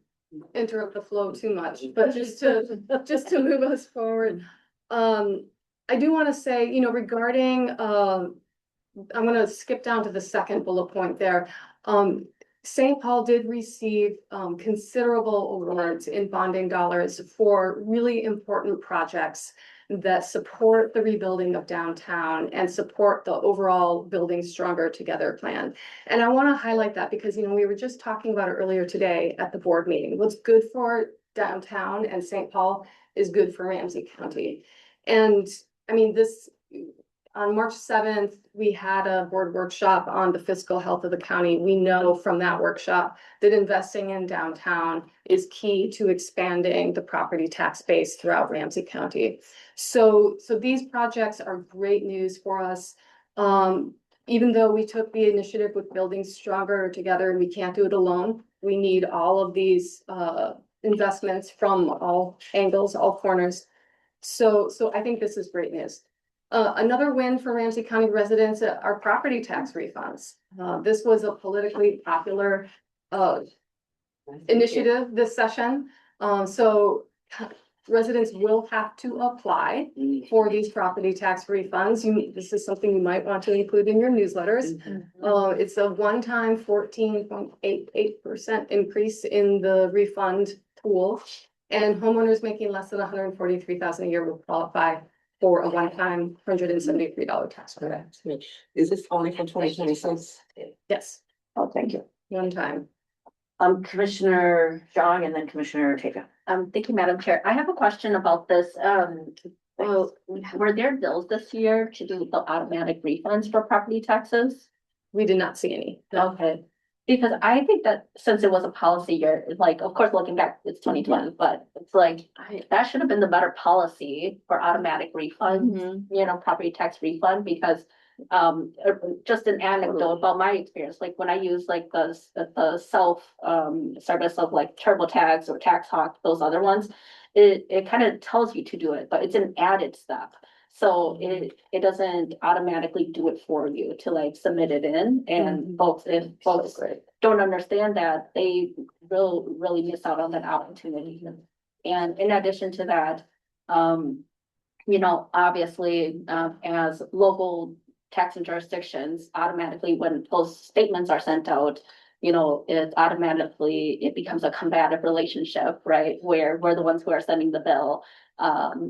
interrupt the flow too much, but just to move us forward. I do want to say, regarding, I'm gonna skip down to the second bullet point there. St. Paul did receive considerable awards in bonding dollars for really important projects that support the rebuilding of downtown and support the overall Building Stronger Together plan. And I want to highlight that because, we were just talking about it earlier today at the board meeting. What's good for downtown and St. Paul is good for Ramsey County. And I mean, on March 7th, we had a board workshop on the fiscal health of the county. We know from that workshop that investing in downtown is key to expanding the property tax base throughout Ramsey County. So these projects are great news for us. Even though we took the initiative with Building Stronger Together and we can't do it alone, we need all of these investments from all angles, all corners. So I think this is great news. Another win for Ramsey County residents are property tax refunds. This was a politically popular initiative this session. So residents will have to apply for these property tax refunds. This is something you might want to include in your newsletters. It's a one-time 14.88% increase in the refund pool. And homeowners making less than $143,000 a year will qualify for a one-time $173 tax credit. Is this only for 2026? Yes, Oh, thank you. one time. Commissioner Zhang and then Commissioner Tega. Thank you, Madam Chair. I have a question about this. Well, were there bills this year to do the automatic refunds for property taxes? We did not see any. Okay, because I think that since it was a policy year, it's like, of course, looking back, it's 2020, but it's like, that should have been the better policy for automatic refunds, property tax refund, because just an anecdote about my experience, like when I use like the self service of like TurboTax or TaxHawk, those other ones, it kind of tells you to do it, but it's an added step. So it doesn't automatically do it for you to like submit it in, and if folks don't understand that, they will really miss out on that opportunity. And in addition to that, obviously, as local taxing jurisdictions, automatically when those statements are sent out, it becomes a combative relationship, right? Where we're the ones who are sending the bill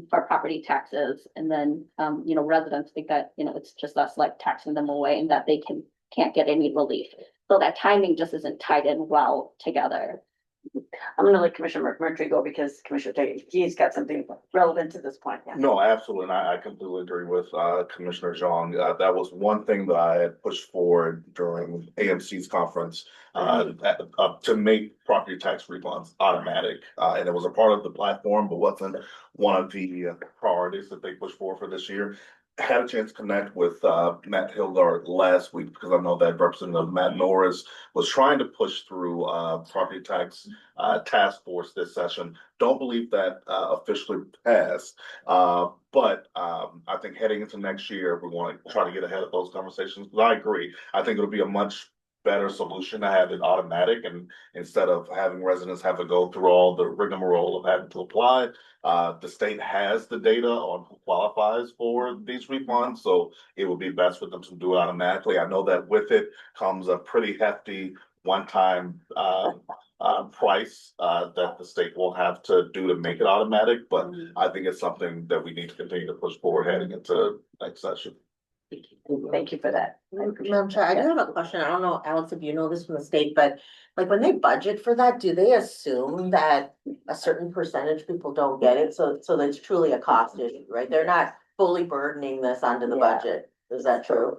for property taxes, and then residents think that it's just us like taxing them away and that they can't get any relief. So that timing just isn't tied in well together. I'm gonna let Commissioner McMurtry go because Commissioner Tega, he's got something relevant to this point. Yeah. No, absolutely. And I completely agree with Commissioner Zhang. That was one thing that I had pushed forward during AMC's conference to make property tax refunds automatic. And it was a part of the platform, but wasn't one of the priorities that they pushed for this year. Had a chance to connect with Matt Hilgard last week because I know that Representative Matt Norris was trying to push through property tax task force this session. Don't believe that officially passed, but I think heading into next year, we want to try to get ahead of those conversations. But I agree. I think it'll be a much better solution to have it automatic, and instead of having residents have to go through all the rigmarole of having to apply, the state has the data on who qualifies for these refunds, so it would be best for them to do it automatically. I know that with it comes a pretty hefty one-time price that the state will have to do to make it automatic, but I think it's something that we need to continue to push forward heading into next session. Thank you for that. I appreciate Madam Chair, I do that. have a question. I don't know, Alex, if you know this from the state, but like when they budget for that, do they assume that a certain percentage people don't get it? So that's truly a cost issue, right? They're not fully burdening this onto the Yeah. budget. Is that true?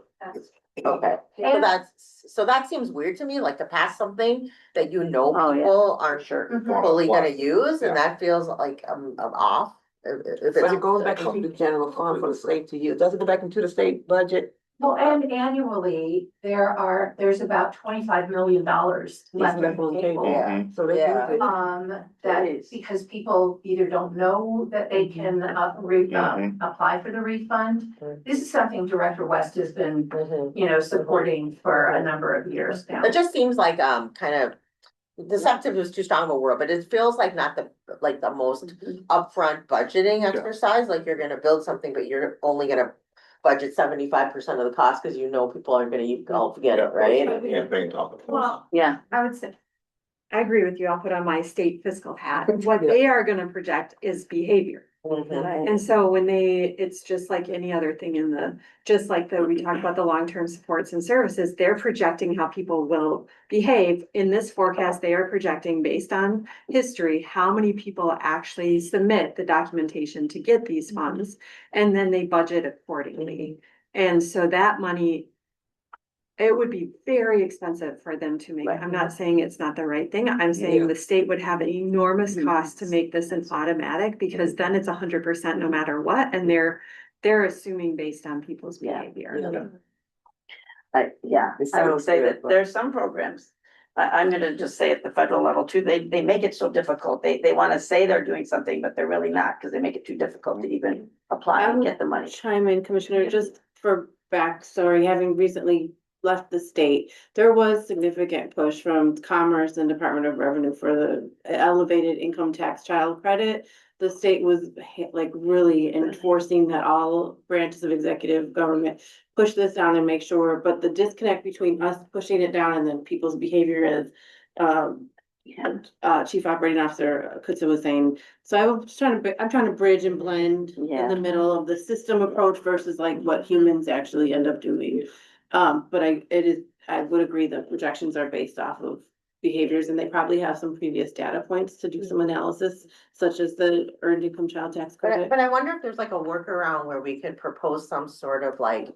Okay, Yeah. so that seems weird to me, like to pass something that you know Oh, yeah. people aren't Sure. fully gonna Plus, use, yeah. and that feels like off. If But it's, it goes back into the general fund for the state to use. Does it go back into the state budget? Well, and annually, there's about $25 million left Left on on the the table. table. So they Yeah. use it. That is. is because people either don't know that they can, apply for the refund. Mhm. This is something Director West has been, supporting for a number of years now. it just seems like kind of. Deceptive is too strong of a word, but it feels like not the most upfront budgeting exercise, like you're gonna build something, but you're only gonna budget 75% of the cost, because you know people aren't gonna all forget it, right? Campaign topic. Well, Yeah. I would say, I agree with you. I'll put on my state fiscal hat. What they are gonna project is behavior. Mhm. And so when it's just like any other thing we talked about the long-term supports and services, they're projecting how people will behave. In this forecast, they are projecting based on history, how many people actually submit the documentation to get these funds. And then they budget accordingly. And so that money, it would be very expensive for them to make. I'm not saying it's not the right thing. I'm saying the state would have an enormous cost to make this an automatic, because then it's 100% no matter what, and they're assuming based on people's behavior. I would say that there's some programs. I'm gonna just say at the federal level too, they make it so difficult. They wanna say they're doing something, but they're really not, because they make it too difficult to even apply and get the money. Chime in, Commissioner, just for backstory, having recently left the state, there was significant push from Commerce and Department of Revenue for the elevated income tax child credit. The state was like really enforcing that all branches of executive government push this down and make sure, but the disconnect between us pushing it down and then people's behavior is, Chief Operating Officer Kutsa was saying. So I'm trying to bridge and blend in the middle of the system approach versus like what humans actually end up doing. But I would agree that projections are based off of behaviors, and they probably have some previous data points to do some analysis, such as the earned income child tax credit. But I wonder if there's like a workaround where we could propose some sort of like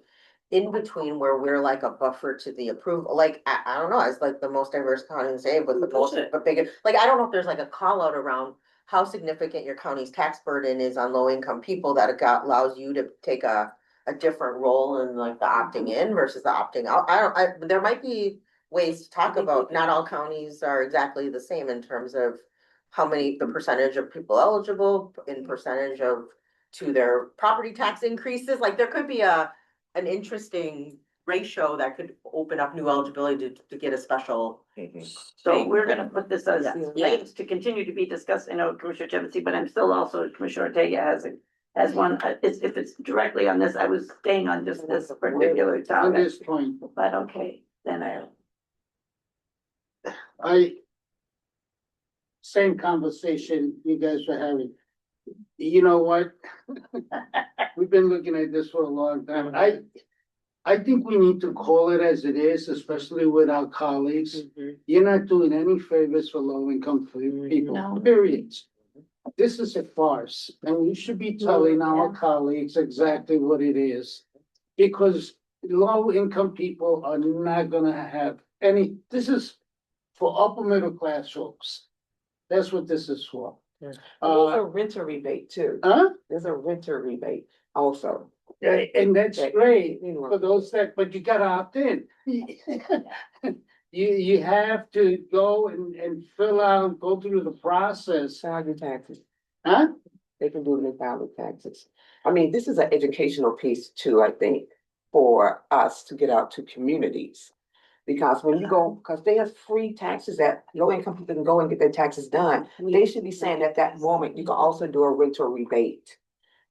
in between, where we're like a buffer to the approval, like, I don't know, it's like the most diverse county in the state with the most, but bigger, like, I don't know if there's like a call out around how significant your county's tax burden is on low income people, that it allows you to take a different role in like the opting in versus the opting out. There might be ways to talk about, not all counties are exactly the same in terms of the percentage of people eligible in percentage of to their property tax increases. Like there could be an interesting ratio that could open up new eligibility to get a special. So we're gonna put this as Yeah. items to continue to be discussed. I know Commissioner Jevonsy, but I'm still also, Commissioner Ortega has one, if it's directly on this, I was staying on just this particular On topic. this point, But okay, then same conversation you guys were having. You know what? We've been looking at this for a long time. I think we need to call it as it is, especially with our colleagues. You're not doing any favors for low income people, No. period. This is a farce, and we should be telling our colleagues exactly what it is. Because low income people are not gonna have this is for upper middle class folks. That's what this is for. There's a renter rebate too. Huh? There's a renter rebate also. And that's great for those but you gotta opt in. You have to go and fill out, go through the process. File your taxes. Huh? They can do it in file their taxes. I mean, this is an educational piece too, I think, for us to get out to communities. Because when you go, because they have free taxes that low income people can go and get their taxes done. They should be saying at that moment, you can also do a rental rebate.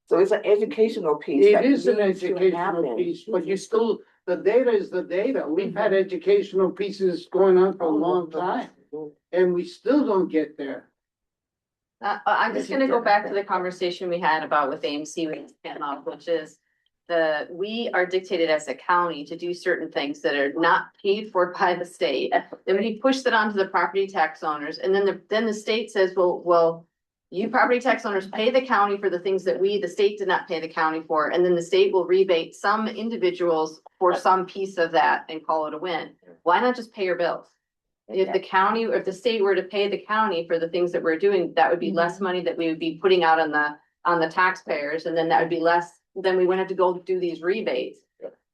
So it's an educational piece. It that is an needs to educational happen. piece, but the data is the data. We've had educational pieces going on for a long time, and we still don't get there. I'm just gonna go back to the conversation we had about with AMC, which is we are dictated as a county to do certain things that are not paid for by the state. Then we push that onto the property tax owners, and then the state says, well, you property tax owners pay the county for the things that the state did not pay the county for, and then the state will rebate some individuals for some piece of that and call it a win. Why not just pay your bills? If the county, or if the state were to pay the county for the things that we're doing, that would be less money that we would be putting out on the taxpayers, and then that would be less, then we wouldn't have to go do these rebates.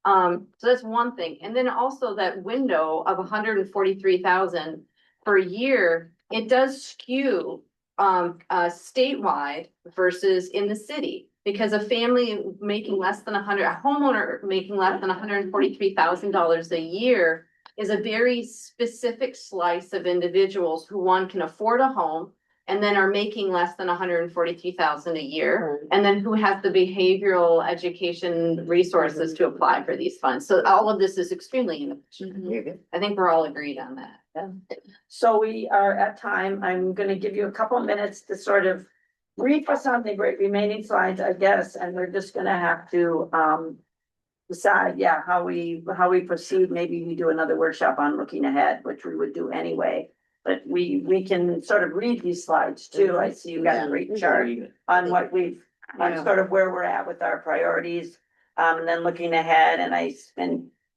So that's one thing. And then also that window of 143,000 per year, it does skew statewide versus in the city. Because a family making less than a homeowner making less than $143,000 a year is a very specific slice of individuals who, one, can afford a home and then are making less than 143,000 a year, and then who has the behavioral education resources to apply for these funds. So all of this is extremely inefficient. I think we're all agreed on that. So we are at time. I'm gonna give you a couple of minutes to sort of brief us on the remaining slides, I guess, and we're just gonna have to decide, how we proceed. Maybe we do another workshop on looking ahead, which we would do anyway. But we can sort of read these slides too. I see you got a great chart on what on sort of where we're at with our priorities. And then looking ahead, and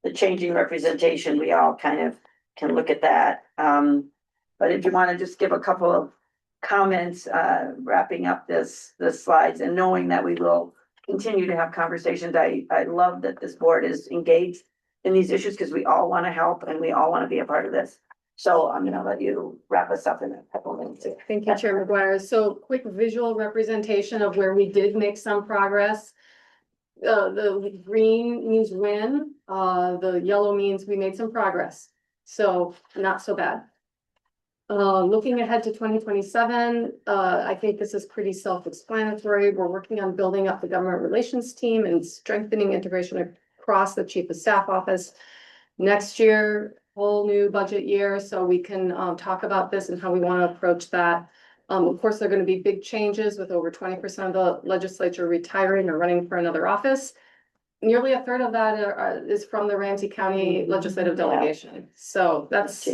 the changing representation, we all kind of can look at that. But if you want to just give a couple of comments, wrapping up the slides, and knowing that we will continue to have conversations. I love that this board is engaged in these issues, because we all want to help and we all want to be a part of this. So I'm gonna let you wrap us up in a couple of minutes. Thank you, Chair McGuire. So quick visual representation of where we did make some progress. The green means win, the yellow means we made some progress. So not so bad. Looking ahead to 2027, I think this is pretty self-explanatory. We're working on building up the government relations team and strengthening integration across the Chief of Staff office. Next year, whole new budget year, so we can talk about this and how we want to approach that. Of course, there are going to be big changes with over 20% of the legislature retiring or running for another office. Nearly a third of that is from the Ramsey County legislative delegation. So that's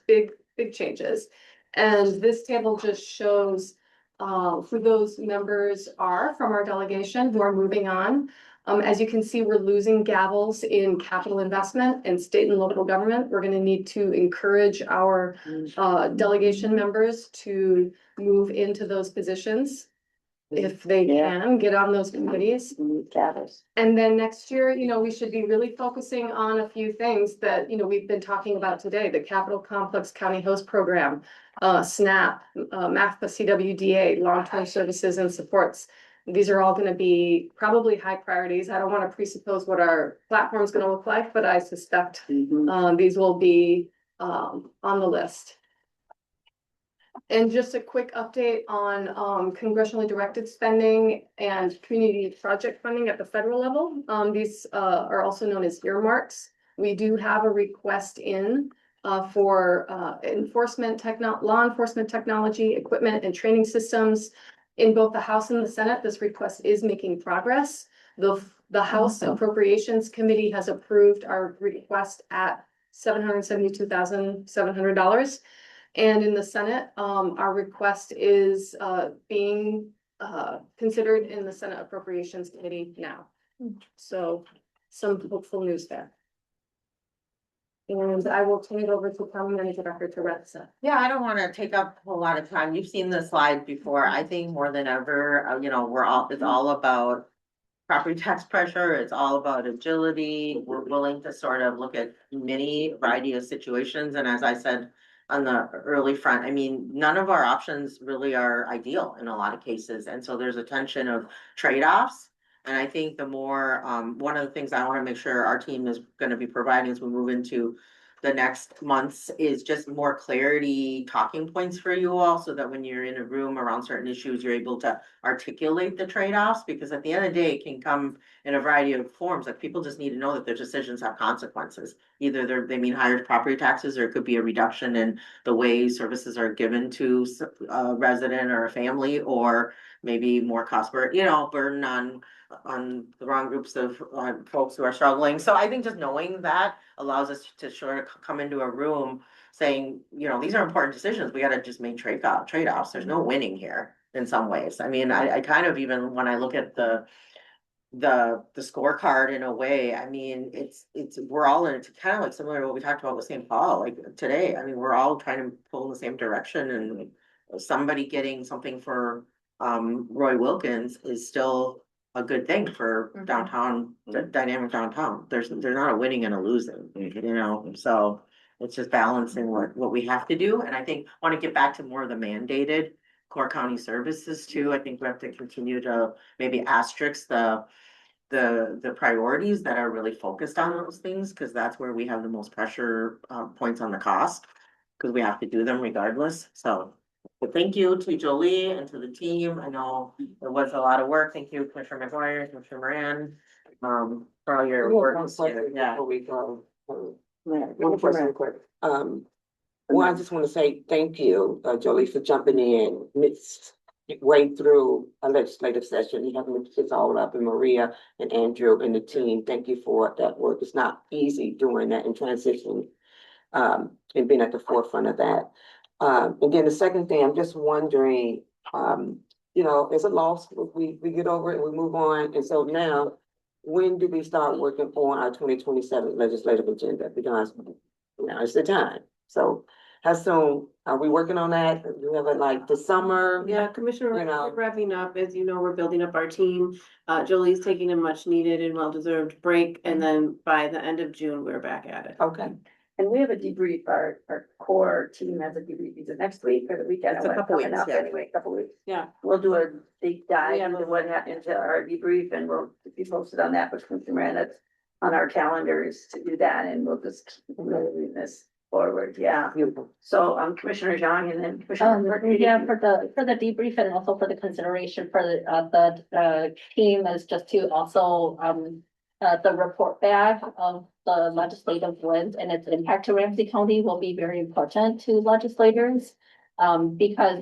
big changes. And this table just shows who those members are from our delegation who are moving on. As you can see, we're losing gavels in capital investment and state and local government. We're going to need to encourage our delegation members to move into those positions if they can get on those committees. And then next year, we should be really focusing on a few things that, we've been talking about today: the Capital Complex County Host Program, SNAP, MAFPA, CWDA, long-term services and supports. These are all going to be probably high priorities. I don't want to presuppose what our platform is going to look like, but I suspect these will be on the list. And just a quick update on congressionally directed spending and community project funding at the federal level. These are also known as earmarks. We do have a request in for law enforcement technology, equipment and training systems. In both the House and the Senate, this request is making progress. The House Appropriations Committee has approved our request at $772,700. And in the Senate, our request is being considered in the Senate Appropriations Committee now. So some hopeful news there. And I will turn it over to County Manager Dr. Teresa. Yeah, I don't want to take up a whole lot of time. You've seen the slide before. I think more than ever, it's all about property tax pressure. It's all about agility. We're willing to sort of look at many variety of situations. And as I said on the early front, none of our options really are ideal in a lot of cases. And so there's a tension of trade-offs. And I think the more, one of the things I want to make sure our team is going to be providing as we move into the next months is just more clarity, talking points for you all, so that when you're in a room around certain issues, you're able to articulate the trade-offs, because at the end of the day, it can come in a variety of forms. Like, people just need to know that their decisions have consequences. either they mean higher property taxes, or it could be a reduction in the way services are given to a resident or a family, or maybe more burden on the wrong groups of folks who are struggling. So I think just knowing that allows us to sort of come into a room saying, these are important decisions. We gotta just make trade-offs. There's no winning here in some ways. I mean, I kind of, even when I look at the scorecard in a way, I mean, we're all in, it's kind of like similar to what we talked about with St. Paul, like today. I mean, we're all trying to pull in the same direction, and somebody getting something for Roy Wilkins is still a good thing for downtown, the dynamic downtown. There's not a winning and a losing, so it's just balancing what we have to do. And I think, want to get back to more of the mandated core county services too. I think we have to continue to maybe asterisk the priorities that are really focused on those things, because that's where we have the most pressure points on the cost, because we have to do them regardless. So, but thank you to Jolie and to the team. I know it was a lot of work. Thank you, Commissioner McGuire, Commissioner Moran, for all your work. Yeah. Before we go, one question quick. Well, I just want to say thank you, Jolie, for jumping in way through a legislative session. You having this all up, and Maria and Andrew and the team. Thank you for that work. It's not easy doing that and transition, and being at the forefront of that. And then the second thing, I'm just wondering, it's a loss. We get over it and we move on. And so now, when do we start working on our 2027 legislative agenda? Because now it's the time. So how soon are we working on that? Do we have it like the summer? Yeah, Commissioner, we're wrapping up. As you know, we're building up our team. Jolie's taking a much needed and well-deserved break, and then by the end of June, we're back at it. Okay. And we have a debrief, our core team has a debrief, is it next week or the weekend? It's a couple Coming weeks, up yeah. Anyway, couple weeks. Yeah. We'll do a deep dive Yeah. into what happened, into our debrief, and we'll be posted on that, but Commissioner Moran, that's on our calendars to do that, and we'll just keep moving this forward, yeah. So, Commissioner Zhang and then Commissioner. Yeah, for the debrief and also for the consideration for the team is just to also, the report back of the legislative wins and its impact to Ramsey County will be very important to legislators. Because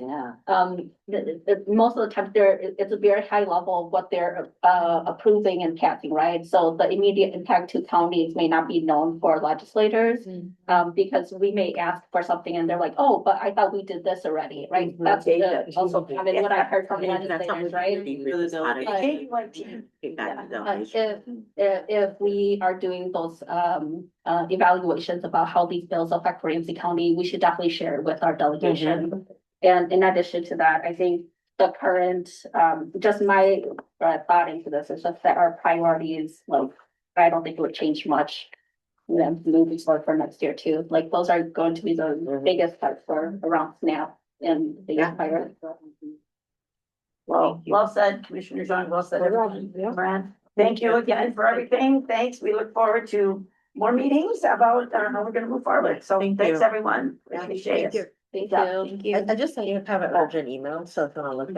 most of the time it's a very high level of what they're approving and passing, right? So the immediate impact to counties may not be known for legislators. Because we may ask for something and they're like, oh, but I thought we did this already, right? That's also kind of what I heard from legislators, right? If we are doing those evaluations about how these bills affect Ramsey County, we should definitely share it with our delegation. And in addition to that, I think the current, just my thought into this is just that our priorities, like, I don't think it would change much. Then moving forward for next year too, like those are going to be the biggest parts for around SNAP and the empire. Well, well said, Commissioner Zhang, well said, everyone. Moran. Thank you again for everything. Thanks. We look forward to more meetings about how we're gonna move forward. So thanks, everyone. Appreciate it. Thank you. I just sent you have an urgent email, so if you wanna look at